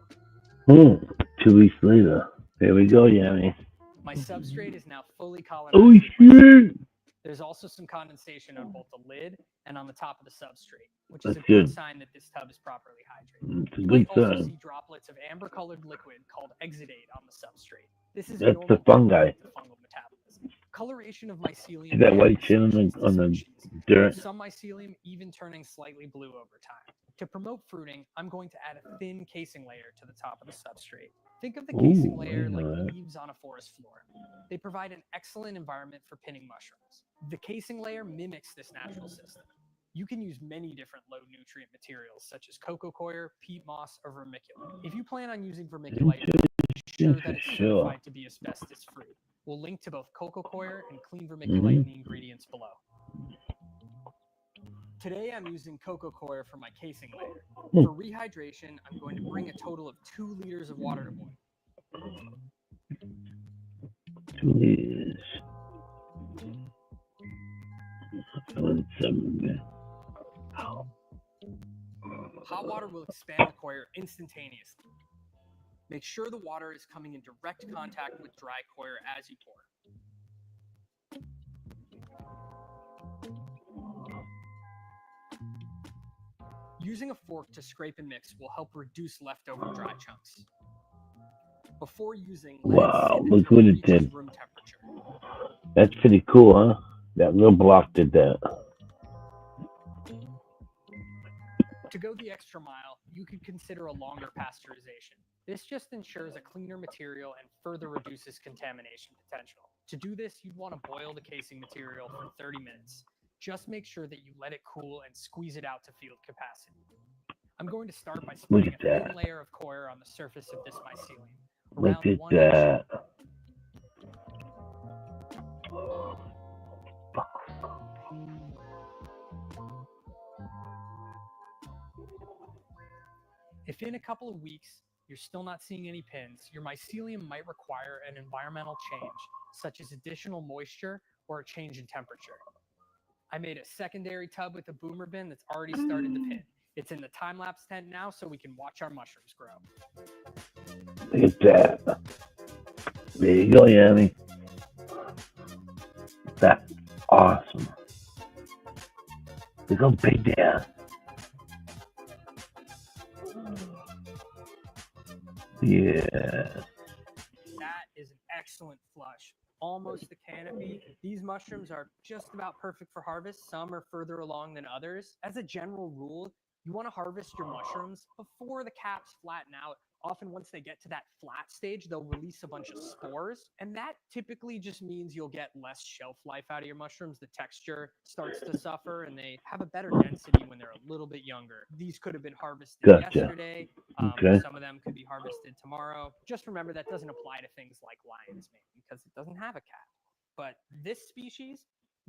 2 weeks later. There we go, Yanni. My substrate is now fully colonized. Oh with my shit! There's also some condensation on both the lid and on the top of the substrate, which is That's a good good. sign that this tub is properly hydrated. It's a You good might also sign. see droplets of amber-colored liquid called exudate on the substrate. This is a That's normal the fungi. byproduct of fungal metabolism. Coloration of mycelium See that white varies shit on species to the species, dirt? with some mycelium even turning slightly blue over time. To promote fruiting, I'm going to add a thin casing layer to the top of the substrate. Think of the casing Ooh, I layer didn't like know that. leaves on a forest floor. They provide an excellent environment for pinning mushrooms. The casing layer mimics this natural system. You can use many different low nutrient materials such as coco coir, peat moss, or vermiculite. If you plan on using vermiculite, make sure that it's Sure. certified to be asbestos free. We'll link to both coco coir and clean vermiculite in the ingredients below. Today I'm using coco coir for my casing layer. For rehydration, I'm going to bring a total of 2 liters of water to boil. 2 liters. 7. Hot water will expand the coir instantaneously. Make sure the water is coming in direct contact with dry coir as you pour. Using a fork to scrape and mix will help reduce leftover dry chunks. Before using, let Wow, it sit look until what it it reaches did. room temperature. That's pretty cool, huh? That little block did that. To go the extra mile, you could consider a longer pasteurization. This just ensures a cleaner material and further reduces contamination potential. To do this, you'd want to boil the casing material for 30 minutes. Just make sure that you let it cool and squeeze it out to field capacity. I'm going to start by spreading a at thin that. layer of coir on the surface of this mycelium. Look Around at 1 inch. that. If in a couple of weeks you're still not seeing any pins, your mycelium might require an environmental change, such as additional moisture or a change in temperature. I made a secondary tub with a boomer bin that's already started to pin. It's in the time-lapse tent now so we can watch our mushrooms grow. Look at that. There you go, Yanni. That's awesome. Look how big they are. Yeah. That is an excellent flush. Almost the canopy. These mushrooms are just about perfect for harvest. Some are further along than others. As a general rule, you want to harvest your mushrooms before the caps flatten out. Often once they get to that flat stage, they'll release a bunch of spores. And that typically just means you'll get less shelf life out of your mushrooms. The texture starts to suffer and they have a better density when they're a little bit younger. These could have been harvested Gotcha. yesterday. Okay. Some of them could be harvested tomorrow. Just remember that doesn't apply to things like lion's mane because it doesn't have a cap. But this species,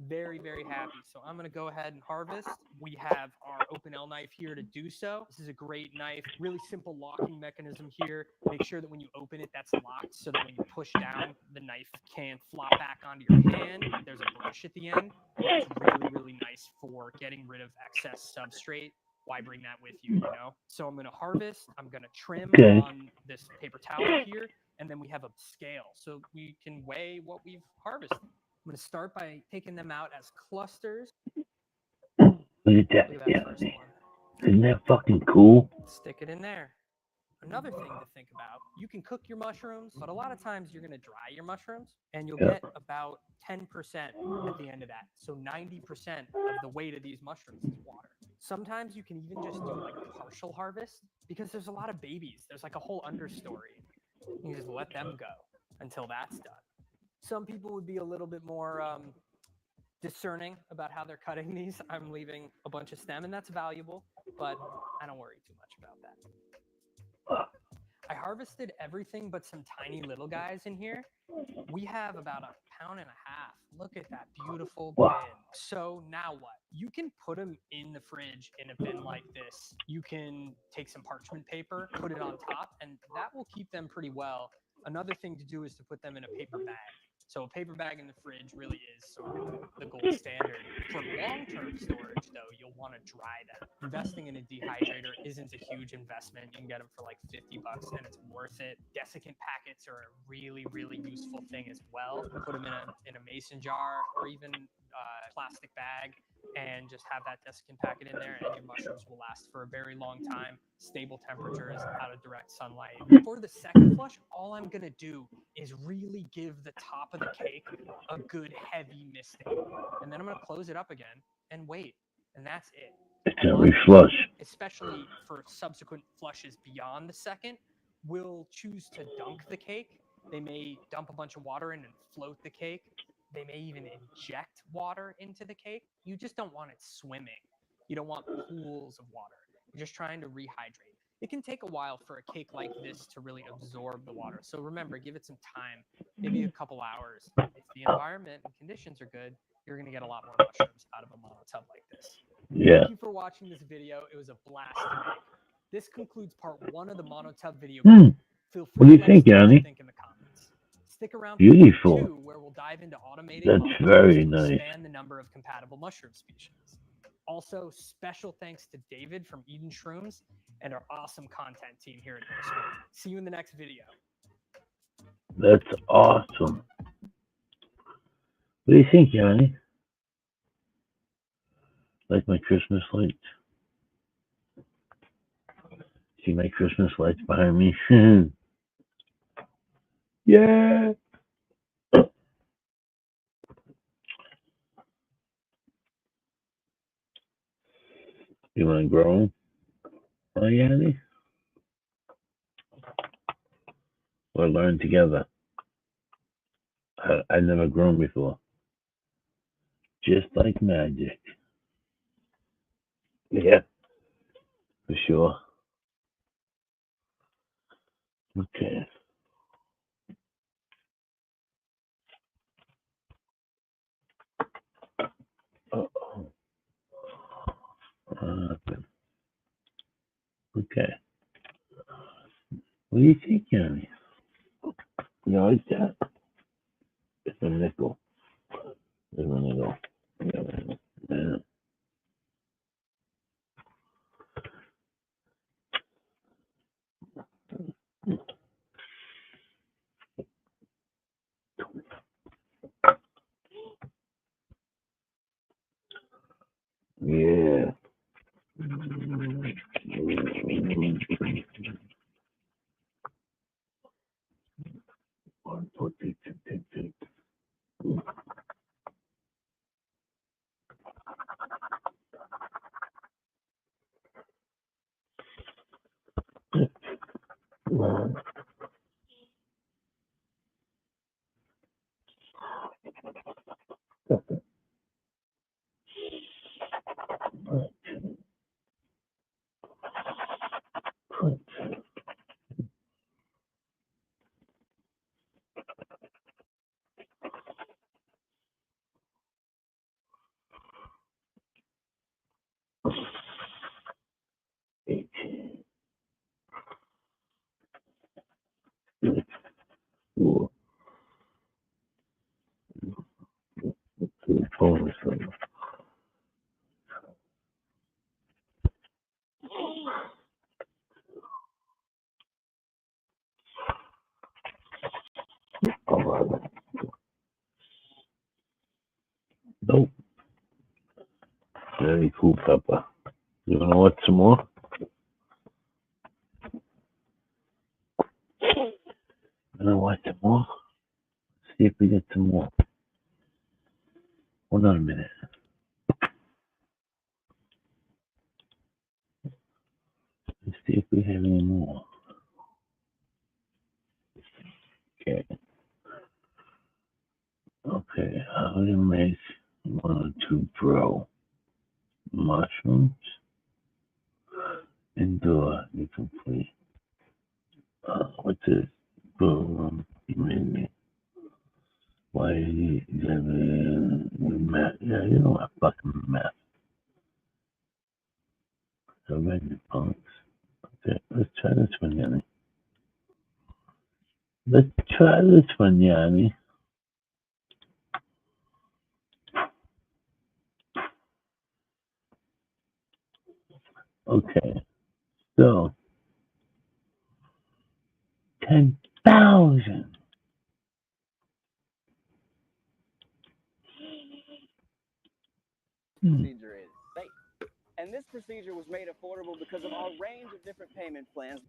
very, very happy. So I'm going to go ahead and harvest. We have our open L knife here to do so. This is a great knife. Really simple locking mechanism here. Make sure that when you open it, that's locked so that when you push down, the knife can flop back onto your hand. There's a brush at the end. It's really, really nice for getting rid of excess substrate. Why bring that with you, you know? So I'm going to harvest. I'm going to trim on this paper towel here. And then we have a scale so we can weigh what we've harvested. I'm going to start by taking them out as clusters. Look at Look that. at that Yeah. first one. Isn't that fucking cool? Stick it in there. Another thing to think about, you can cook your mushrooms, but a lot of times you're going to dry your mushrooms and you'll Yeah. get about 10% at the end of that. So 90% of the weight of these mushrooms is water. Sometimes you can even just do like partial harvest because there's a lot of babies. There's like a whole understory. You can just let them go until that's done. Some people would be a little bit more discerning about how they're cutting these. I'm leaving a bunch of stem and that's valuable, but I don't worry too much about that. I harvested everything but some tiny little guys in here. We have about 1.5 pounds. Look at that beautiful bin. So now what? You can put them in the fridge in a bin like this. You can take some parchment paper, put it on top, and that will keep them pretty well. Another thing to do is to put them in a paper bag. So a paper bag in the fridge really is sort of the gold standard. For long-term storage, though, you'll want to dry them. Investing in a dehydrator isn't a huge investment. You can get them for like $50 and it's worth it. Desiccant packets are a really, really useful thing as well. Put them in a mason jar or even a plastic bag and just have that desiccant packet in there and your mushrooms will last for a very long time. Stable temperatures, out of direct sunlight. For the second flush, all I'm going to do is really give the top of the cake a good heavy misting. And then I'm going to close it up again and wait. And that's it. It's a reflush. Especially for subsequent flushes beyond the second, will choose to dunk the cake. They may dump a bunch of water in and float the cake. They may even inject water into the cake. You just don't want it swimming. You don't want pools of water. You're just trying to rehydrate. It can take a while for a cake like this to really absorb the water. So remember, give it some time, maybe a couple hours. If the environment and conditions are good, you're going to get a lot more mushrooms out of a monotub like this. Yeah. Thank you for watching this video. It was a blast to make. This concludes part 1 of the monotub video. Feel free What do you to let think, us know what Yanni? you think in the comments. Stick around for Beautiful. part 2, where we'll dive into automating That's monotubs very to nice. expand the number of compatible mushroom species. Also, special thanks to David from Eden Shrooms and our awesome content team here at NoSport. See you in the next video. That's awesome. What do you think, Yanni? Like my Christmas lights? See my Christmas lights behind me? Yeah. You want to grow them? Oh, Yanni? Or learn together? I've never grown before. Just like magic. Yeah. For sure. Okay. Uh-oh. Okay. What do you think, Yanni? You like that? It's a nickel. It's a nickel. Yeah. Yeah. Very cool, Pepper. You wanna watch some more? Wanna watch some more? See if we get some more. Hold on a minute. Let's see if we have any more. Okay. Okay, how to make 1 or 2 Pro mushrooms. Indoor, you complete. What's this? Bro, you made me. Why you have math? Yeah, you know what? Fucking math. So ready, punks. Okay, let's try this one, Yanni. Let's try this one, Yanni. Okay, so 10,000. Procedure is safe. And this procedure was made affordable because of our range of different payment plans.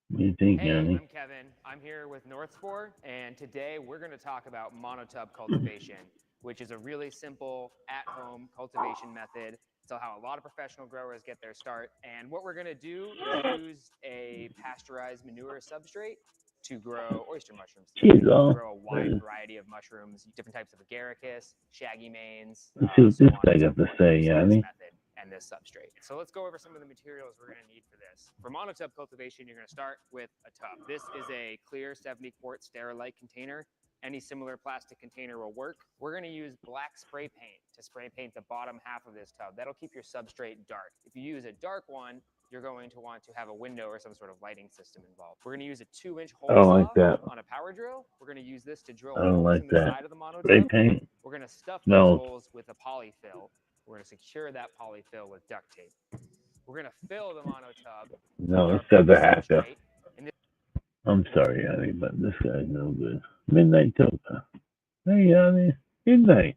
What do you think, Hey, Yanni? I'm Kevin. I'm here with Northspore, and today we're going to talk about monotub cultivation, which is a really simple at-home cultivation method. It's how a lot of professional growers get their start. And what we're going to do is use a pasteurized manure substrate to grow oyster mushrooms. Cheers, We can all. grow a wide variety of mushrooms, different types of agaricus, shaggy manes, Let's see what so this on guy and so got to forth, say, using this Yanni. method and this substrate. So let's go over some of the materials we're going to need for this. For monotub cultivation, you're going to start with a tub. This is a clear 70-quart Sterilite container. Any similar plastic container will work. We're going to use black spray paint to spray paint the bottom half of this tub. That'll keep your substrate dark. If you use a dark one, you're going to want to have a window or some sort of lighting system involved. We're going to use a 2-inch hole I don't like saw that. on a power drill. We're going to use this to drill I don't holes like in the that. side of the Spray monotub. paint? We're going to stuff No. those holes with a polyfill. We're going to secure that polyfill with duct tape. We're going to fill the monotub No, with it's not the our hacker. substrate. I'm sorry, Yanni, but this guy's no good. Midnight Toka. Hey, Yanni. Midnight.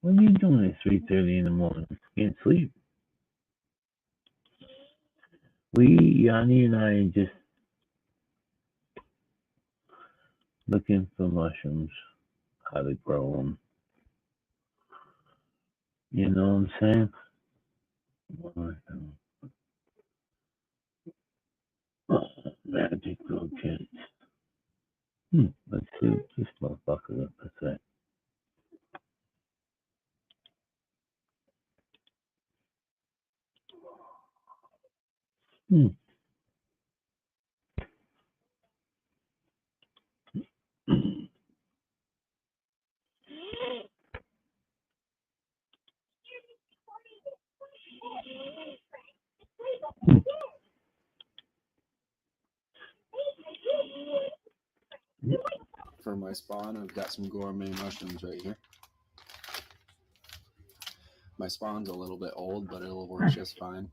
What are you doing at 3:30 in the morning? Can't sleep. Yanni and I are just looking for mushrooms, how to grow them. You know what I'm saying? Magic Grow Kits. Let's see what this motherfucker got to say. For my spawn, I've got some gourmet mushrooms right here. My spawn's a little bit old, but it'll work just fine.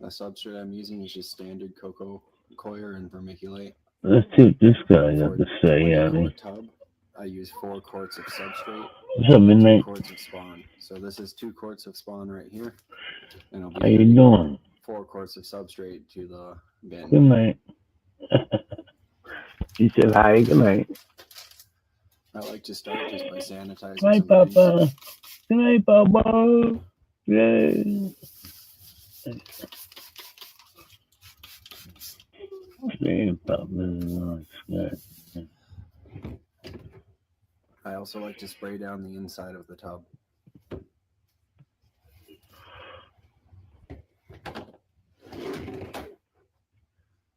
The substrate I'm using is just standard cocoa coir and vermiculite. Let's see what this guy got For to a say, 20-quart Yanni. tub, I use 4 quarts of substrate What's up, and 2 Midnight? quarts of spawn. So this is 2 quarts of spawn right here, and I'll How be you adding doing? 4 quarts of substrate to the bin. Good night. He said hi, good night. I like to start just by sanitizing Hi, some Papa. bins. Good night, Papa. Yay. Hey, Papa. Good. I also like to spray down the inside of the tub.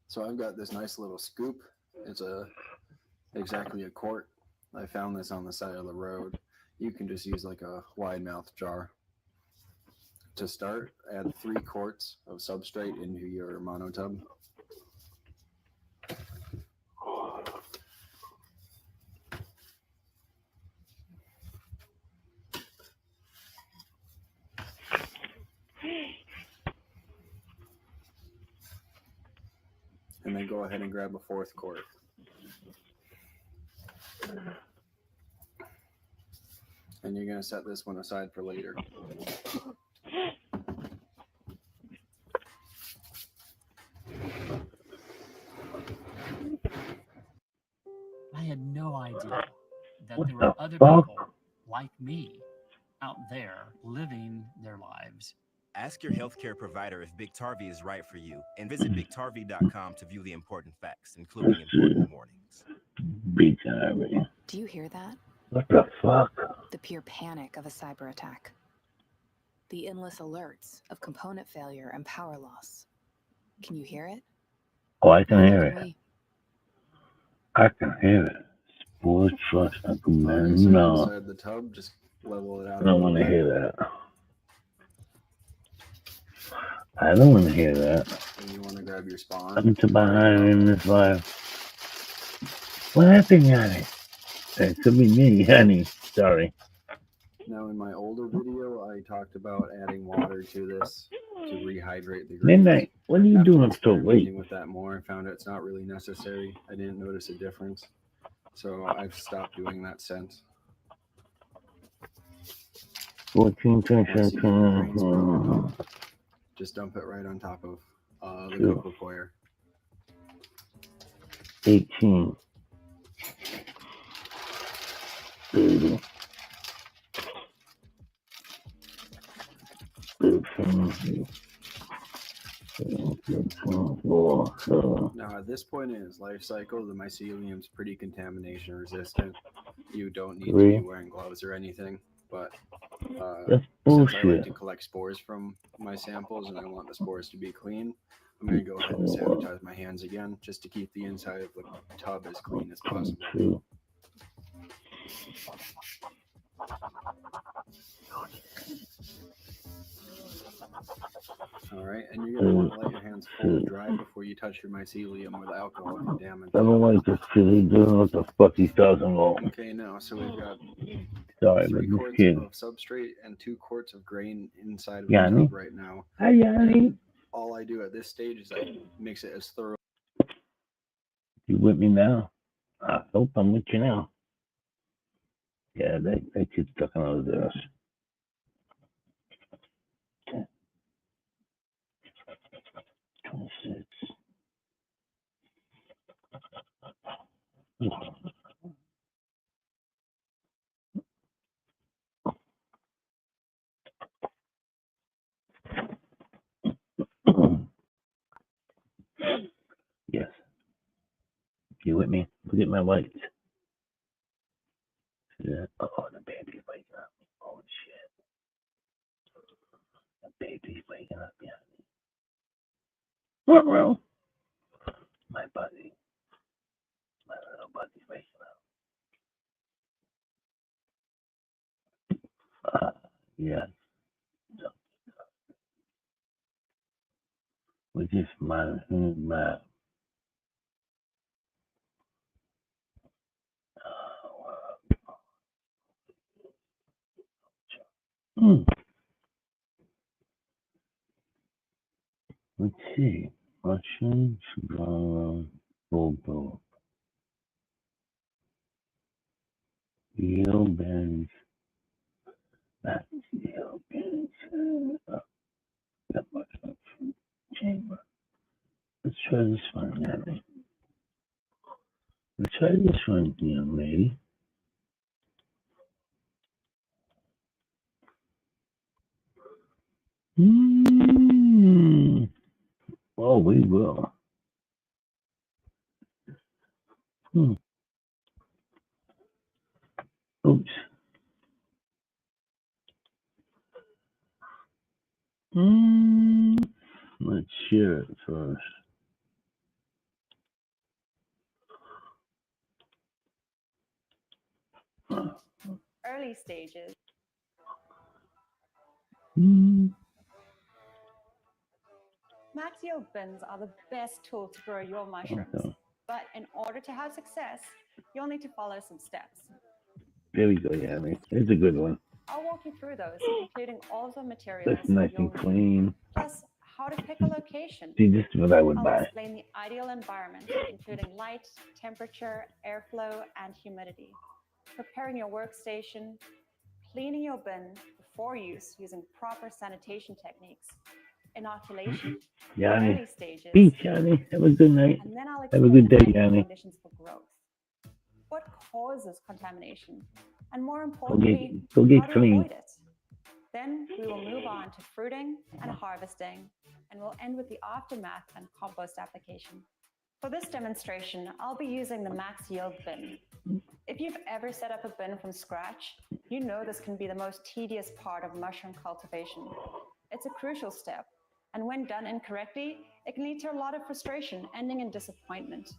So I've got this nice little scoop. It's exactly a quart. I found this on the side of the road. You can just use like a wide mouth jar. To start, add 3 quarts of substrate into your monotub. And then go ahead and grab a 4th quart. And you're going to set this one aside for later. I had no idea that What there the were other fuck? people like me out there living their lives. Ask your healthcare provider if Biktarvy is right for you, and visit Biktarvy.com to view the important facts, including important warnings. Big time. Do you hear that? What the fuck? The pure panic of a cyber attack. The endless alerts of component failure and power loss. Can you hear it? Oh, I can hear Can it. we? I can hear it. Sports trust. I can Okay, so no. inside the tub, just level it out. I don't want to hear that. I don't want to hear that. And you want to grab your spawn. I'm to behind in this life. What happened, honey? It could be me, honey. Sorry. Now, in my older video, I talked about adding water to this to rehydrate the grains. Midnight. What are you After doing up so experimenting late? with that more, I found it's not really necessary. I didn't notice a difference. So I've stopped doing that since. 14, Once you get the grains 27. broken up, just dump it right on top of the Sure. cocoa coir. 18. 30. 13. 24. So, Now, at this point in its life cycle, the mycelium's pretty contamination resistant. You don't need to Three. be wearing gloves or anything. But that's since I like bullshit. to collect spores from my samples and I want the spores to be clean, I'm going to go ahead and sanitize my hands again just to keep the inside of the tub as clean as possible. 22. All right, and you're going to want to let your hands fully dry before you touch your mycelium, or the alcohol can damage I don't like this shit. He's doing what the fuck he's talking about. Okay, now, so we've got Sorry, 3 but this quarts kid. of substrate and 2 quarts of grain inside of Yanni? the tub right now. Hi, Yanni. All I do at this stage is I mix it as thorough. You with me now? I hope I'm with you now. Yeah, that kid's stuck on his ass. Okay. 26. Yes. You with me? Look at my lights. See that? Oh, the baby's waking up. Oh, shit. The baby's waking up, yeah. Well, my buddy. My little buddy's waking up. Yes. So, we just monitoring my Let's see. Russian, Bobo. Yield bands. That's yield bands. That much chamber. Let's try this one, Natalie. Let's try this one, young lady. Oh, we will. Oops. Let's share it first. Early stages. Maxio bins are the best tool to grow your mushrooms. Okay. But in order to have success, you'll need to follow some steps. There we go, Yami. It's a good one. I'll walk you through those, including all the materials That's nice you'll and need, clean. plus how to pick a location. See, this is what I would I'll buy. explain the ideal environment, including light, temperature, airflow, and humidity. Preparing your workstation, cleaning your bin before use using proper sanitation techniques, inoculation, Yanni. early stages, Peace, Yanni. Have a good night. and then I'll Have a explain good day, ideal Yanni. conditions for growth. What causes contamination? And more importantly, Go get how to clean. avoid it. Then we will move on to fruiting and harvesting, and we'll end with the aftermath and compost application. For this demonstration, I'll be using the Max Yield bin. If you've ever set up a bin from scratch, you know this can be the most tedious part of mushroom cultivation. It's a crucial step, and when done incorrectly, it can lead to a lot of frustration, ending in disappointment.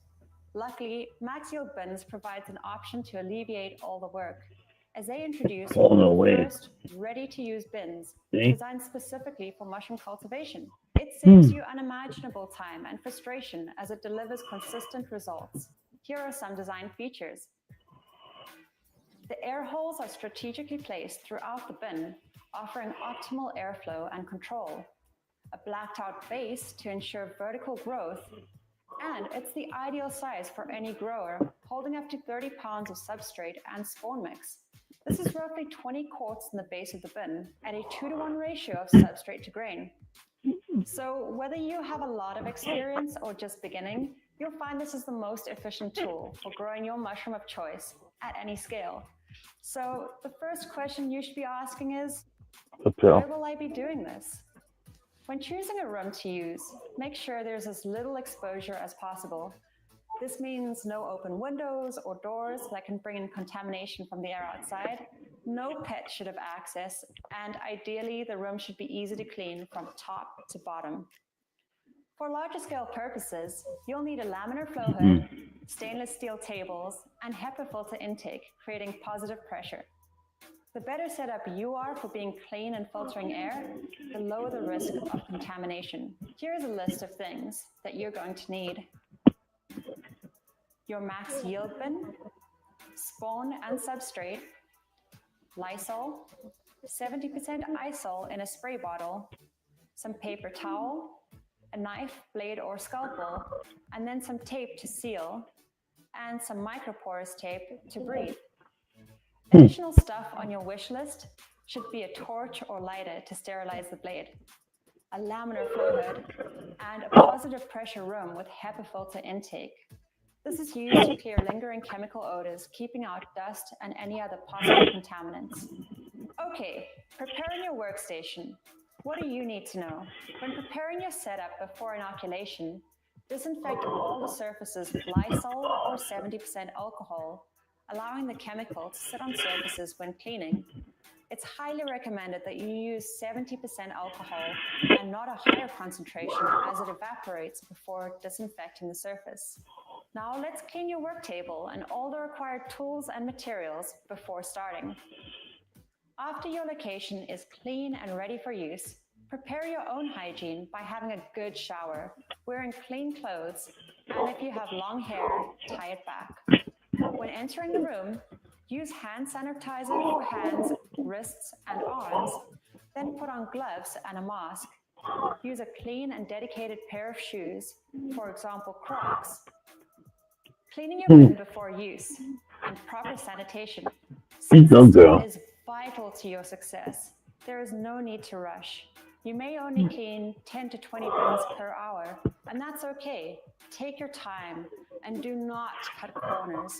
Luckily, Max Yield bins provides an option to alleviate all the work, as they introduce Oh, no the way. first ready-to-use bins See? designed specifically for mushroom cultivation. It saves you unimaginable time and frustration as it delivers consistent results. Here are some design features. The air holes are strategically placed throughout the bin, offering optimal airflow and control. A blacked out base to ensure vertical growth, and it's the ideal size for any grower, holding up to 30 pounds of substrate and spawn mix. This is roughly 20 quarts in the base of the bin at a 2-to-1 ratio of substrate to grain. So whether you have a lot of experience or just beginning, you'll find this is the most efficient tool for growing your mushroom of choice at any scale. So the first question you should be asking is, where will I be doing this? When choosing a room to use, make sure there's as little exposure as possible. This means no open windows or doors that can bring in contamination from the air outside. No pet should have access, and ideally the room should be easy to clean from top to bottom. For larger scale purposes, you'll need a laminar flow hood, stainless steel tables, and HEPA filter intake, creating positive pressure. The better set up you are for being clean and filtering air, the lower the risk of contamination. Here's a list of things that you're going to need. Your Max Yield bin, spawn and substrate, Lysol, 70% Isol in a spray bottle, some paper towel, a knife, blade, or scalpel, and then some tape to seal, and some microporous tape to breathe. Additional stuff on your wish list should be a torch or lighter to sterilize the blade, a laminar flow hood, and a positive pressure room with HEPA filter intake. This is used to clear lingering chemical odors, keeping out dust and any other possible contaminants. Okay, preparing your workstation. What do you need to know? When preparing your setup before inoculation, disinfect all the surfaces with Lysol or 70% alcohol, allowing the chemical to sit on surfaces when cleaning. It's highly recommended that you use 70% alcohol and not a higher concentration as it evaporates before disinfecting the surface. Now let's clean your work table and all the required tools and materials before starting. After your location is clean and ready for use, prepare your own hygiene by having a good shower, wearing clean clothes, and if you have long hair, tie it back. When entering the room, use hand sanitizer for hands, wrists, and arms, then put on gloves and a mask. Use a clean and dedicated pair of shoes, for example, Crocs. Cleaning your bin before use and proper sanitation is vital to your success. There is no need to rush. You may only clean 10 to 20 bins per hour, and that's okay. Take your time and do not cut corners.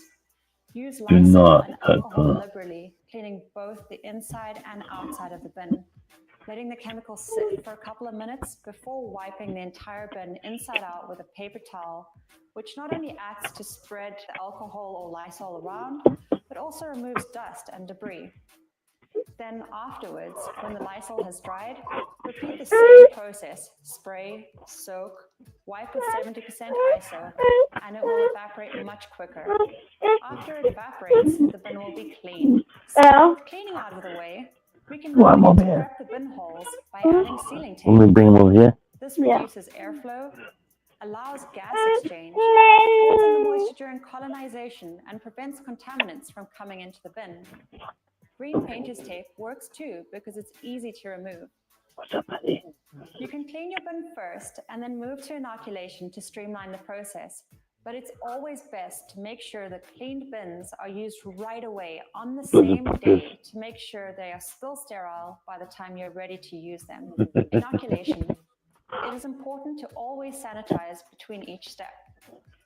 Use Lysol and alcohol liberally, cleaning both the inside and outside of the bin, letting the chemicals sit for a couple of minutes before wiping the entire bin inside out with a paper towel, which not only acts to spread the alcohol or Lysol around, but also removes dust and debris. Then afterwards, when the Lysol has dried, repeat the same process. Spray, soak, wipe with 70% ISO, and it will evaporate much quicker. After it evaporates, the bin will be clean. So with cleaning out of the way, we can now prep the bin holes by adding sealing tape. Let me bring him over here. This reduces airflow, allows gas exchange, holds in the moisture during colonization, and prevents contaminants from coming into the bin. Green painter's tape works too because it's easy to remove. What's up, buddy? You can clean your bin first and then move to inoculation to streamline the process. but it's always best to make sure the cleaned bins are used right away on the same day to make sure they are still sterile by the time you're ready to use them. Inoculation. It is important to always sanitize between each step.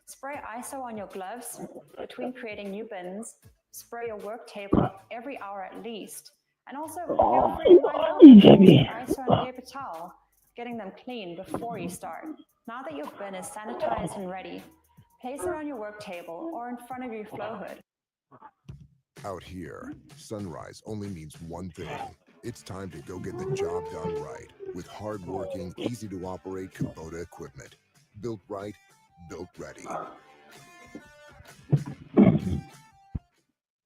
Spray ISO on your gloves between creating new bins. Spray your work table every hour at least. And also, feel free to wipe out the bins with ISO and paper towel, getting them clean before you start. Now that your bin is sanitized and ready, place it on your work table or in front of your flow hood. Out here, sunrise only means one thing. It's time to go get the job done right with hard-working, easy-to-operate Kubota equipment. Built right, built ready.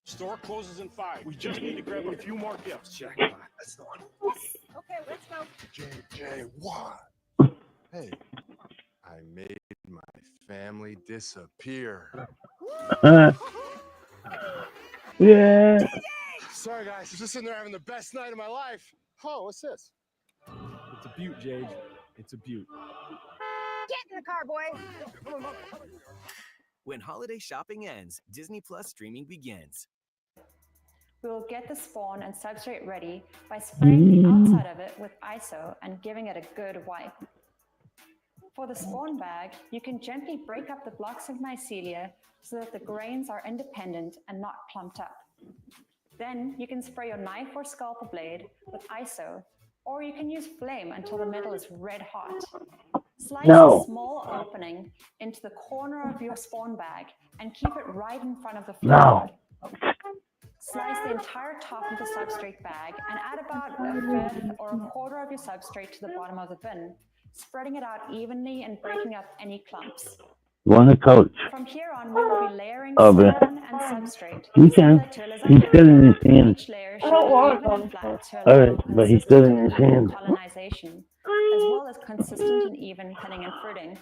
Store closes in 5. We just need to grab a few more gifts. Jackpot. That's the one. Okay, let's go. JJ, what? Hey, I made my family disappear. Yeah. Sorry, guys. I'm just sitting there having the best night of my life. Oh, what's this? It's a beaut, Jade. It's a beaut. Get in the car, boy. When holiday shopping ends, Disney Plus streaming begins. We will get the spawn and substrate ready by spraying the outside of it with ISO and giving it a good wipe. For the spawn bag, you can gently break up the blocks of mycelia so that the grains are independent and not clumped up. Then you can spray your knife or scalpel blade with ISO, or you can use flame until the metal is red hot. Slice a small opening into the corner of your spawn bag and keep it right in front of the flow. Slice the entire top of the substrate bag and add about a fifth or a quarter of your substrate to the bottom of the bin, spreading it out evenly and breaking up any clumps. You want a coach? From here on, we will be layering Oh, spawn but and substrate. he can. He's good in his hands. Each layer should be even and flat to All allow right, but he's good in his hands. colonization, as well as consistent and even thinning and fruiting.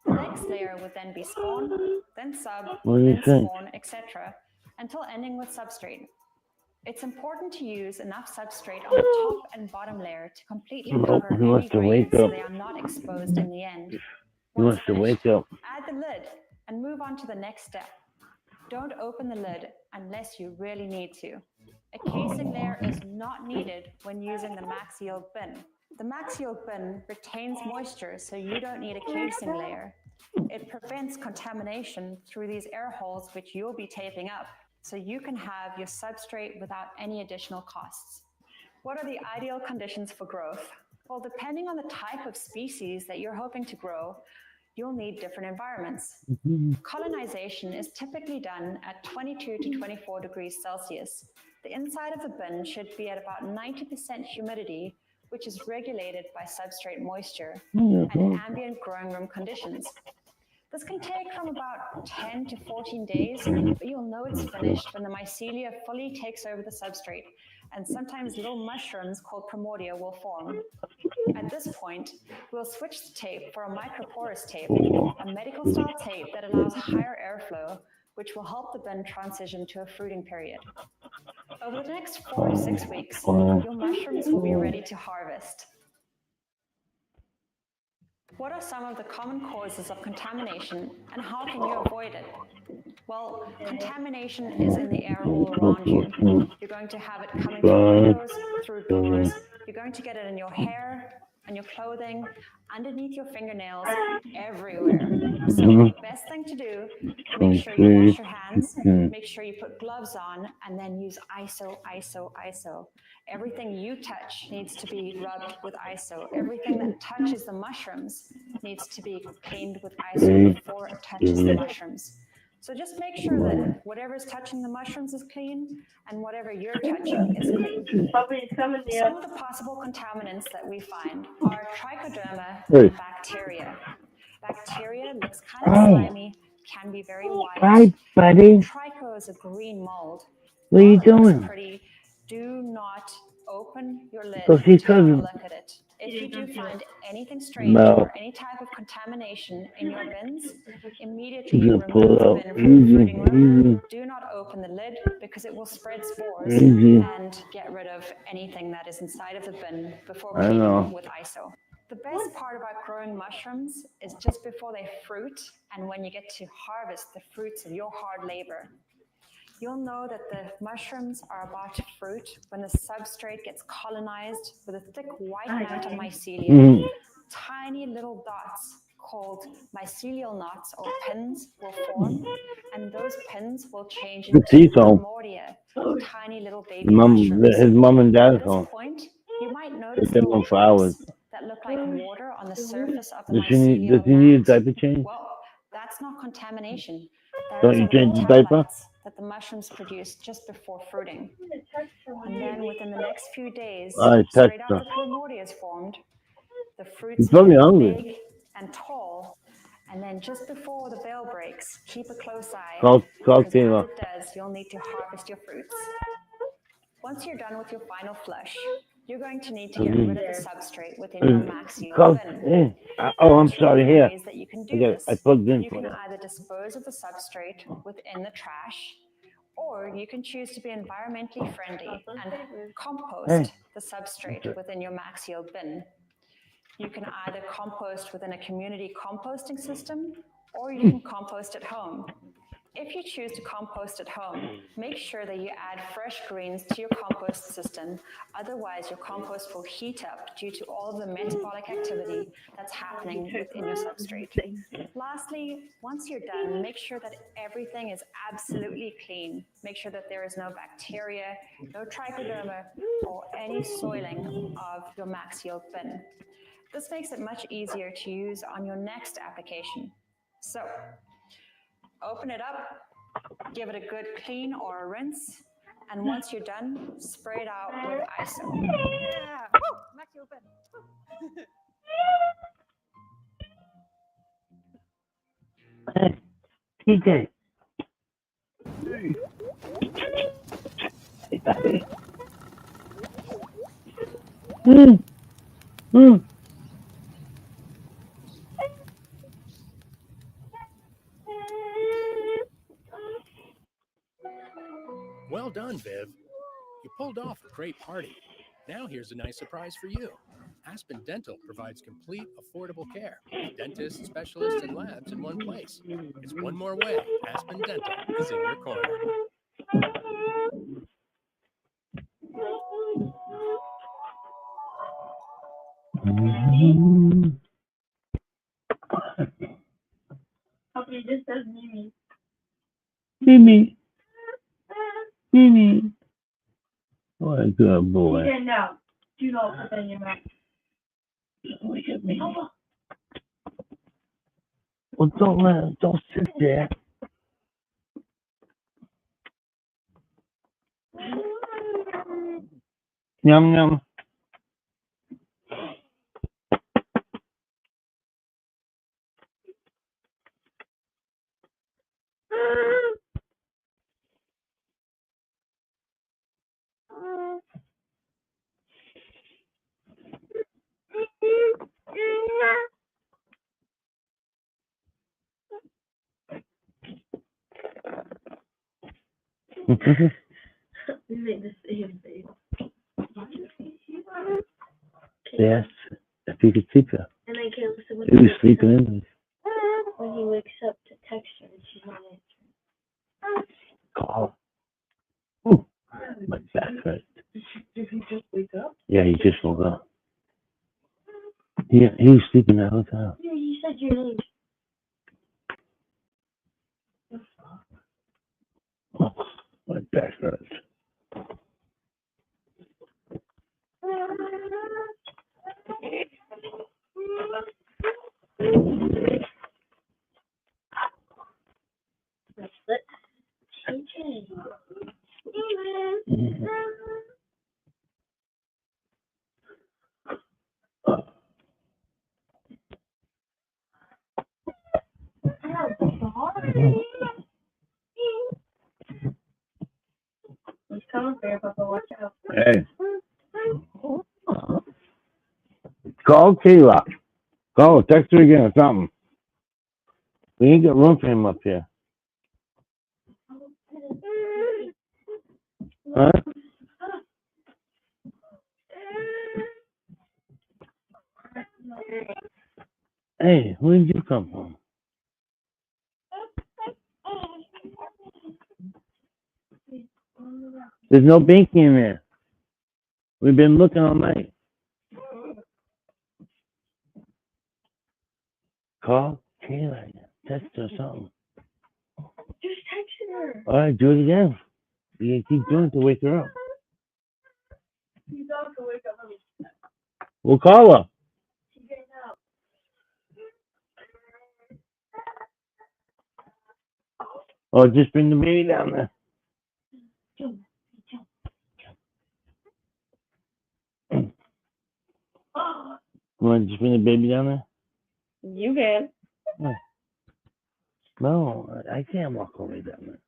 The next layer would then be spawn, then sub, What do you then think? spawn, etc., until ending with substrate. It's important to use enough substrate on the top and bottom layer to completely cover He any wants to grains wake so up. they are not exposed in the end. He wants to wake up. Add the lid and move on to the next step. Don't open the lid unless you really need to. A casing layer is not needed when using the max yield bin. The max yield bin retains moisture, so you don't need a casing layer. It prevents contamination through these air holes, which you'll be taping up, so you can have your substrate without any additional costs. What are the ideal conditions for growth? Well, depending on the type of species that you're hoping to grow, you'll need different environments. Colonization is typically done at 22 to 24 degrees Celsius. The inside of the bin should be at about 90% humidity, which is regulated by substrate moisture and ambient growing room conditions. This can take from about 10 to 14 days, but you'll know it's finished when the mycelia fully takes over the substrate, and sometimes little mushrooms called primordia will form. At this point, we'll switch the tape for a microporous tape, a medical style tape that allows higher airflow, which will help the bin transition to a fruiting period. Over the next 4 to 6 weeks, your mushrooms will be ready to harvest. What are some of the common causes of contamination and how can you avoid it? Well, contamination is in the air all around you. You're going to have it coming through windows, through doors. You're going to get it in your hair, on your clothing, underneath your fingernails, everywhere. So the best thing to do, make sure you wash your hands, make sure you put gloves on, and then use ISO, ISO, ISO. Everything you touch needs to be rubbed with ISO. Everything that touches the mushrooms needs to be cleaned with ISO before it touches the mushrooms. So just make sure that whatever is touching the mushrooms is clean and whatever you're touching is clean. Some of the possible contaminants that we find are trichoderma and bacteria. Bacteria looks kind of slimy, can be very white. Hi, buddy. Tricho is a green mold. What are you While it looks doing? pretty, do not open your lid Go see to have a cousin. look at it. If you do find anything strange No. or any type of contamination in your bins, immediately You remove can pull it the out bin from the easy, fruiting room. easy. Do not open the lid because it will spread spores Easy. and get rid of anything that is inside of the bin before I cleaning know. with ISO. The best part about growing mushrooms is just before they fruit and when you get to harvest the fruits of your hard labor. You'll know that the mushrooms are about to fruit when the substrate gets colonized with a thick white mat of mycelium. Tiny little dots called mycelial knots or pins will form, and those pins will change The into teeth home. primordia, tiny little baby His mushrooms. mom and dad's At this home. point, you might They've notice been little on for hours. drips that look like water on the surface of the Does he mycelial need a mat. diaper change? Well, that's not contamination. Don't Those you are the change the diaper? metabolites that the mushrooms produce just before fruiting. And then within the next few days, I straight text after her. primordia is formed, the fruits He's probably get hungry. big and tall. And then just before the bell breaks, keep a close eye. Call Because Kayla. as it does, you'll need to harvest your fruits. Once you're done with your final flush, you're going to need to get rid of the substrate within your maxillary bin. Oh, I'm sorry. Here. Ways that you can do this. I plugged in You for can you. either dispose of the substrate within the trash, or you can choose to be environmentally friendly and compost the substrate within your Maxial bin. You can either compost within a community composting system, or you can compost at home. If you choose to compost at home, make sure that you add fresh greens to your compost system. Otherwise, your compost will heat up due to all of the metabolic activity that's happening within your substrate. Lastly, once you're done, make sure that everything is absolutely clean. Make sure that there is no bacteria, no trichoderma, or any soiling of your Maxial bin. This makes it much easier to use on your next application. So, open it up, give it a good clean or a rinse, and once you're done, spray it out with ISO. Yeah. Woo! Maxi open. TJ. Hey, buddy. Well done, Viv. You pulled off a great party. Now here's a nice surprise for you. Aspen Dental provides complete, affordable care. Dentists, specialists, and labs in one place. It's one more way Aspen Dental is in your corner. Okay, this says Mimi. Mimi. Mimi. What a good boy. You no. Do not put that in your mouth. Look at me. Well, don't sit there. Yum yum. We made the same face. Yes, if you could sleep here. And I can't listen when He was sleeping in. when he wakes up to text her and she's not answering. Call. Ooh, my back hurts. Did he just wake up? Yeah, he just woke up. He was sleeping the whole time. Yeah, you said your name. Oh, my back hurts. That's it. Okay. He's coming for you, Papa. Watch out. Hey. Call Kayla. Call her, text her again or something. We ain't got room for him up here. Huh? Hey, where did you come from? There's no binky in there. We've been looking all night. Call Kayla, text her something. Just text her. All right, do it again. You can keep doing it to wake her up. You don't have to wake up. We'll call her. She's getting up. Or just bring the baby down there. Jump. You want to just bring the baby down there? You can. No, I can't walk all the way down there.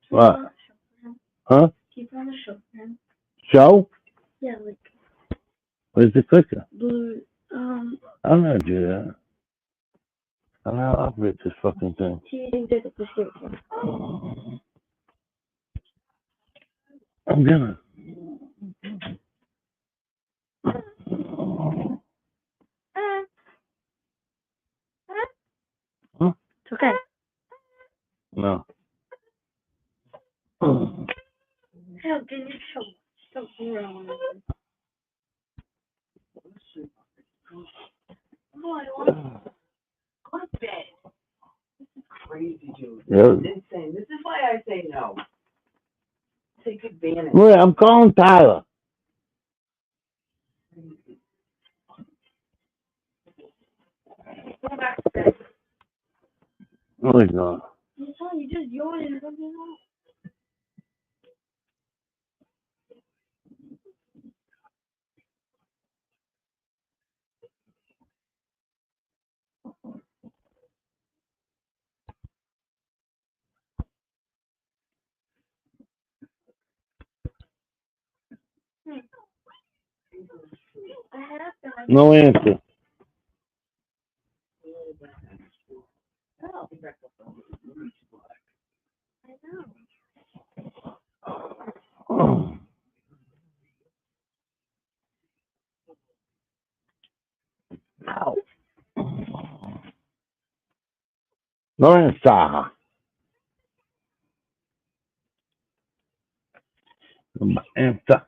What? Huh? Keep on the show, man. Show? Yeah, like Where's the clicker? blue. I'm not do that. I'm not operate this fucking thing. She didn't take a prescription. I'm gonna. Huh? It's okay. No. Hell, can you show something wrong? Oh, I want to go to bed. This is crazy, dude. Yeah. This is insane. This is why I say no. Take advantage. Wait, I'm calling Tyler. Go back to bed. No, he's not. You saw you just yawned and something else. I have to. No answer. Oh. I know. Oh. Ow. No answer. No answer.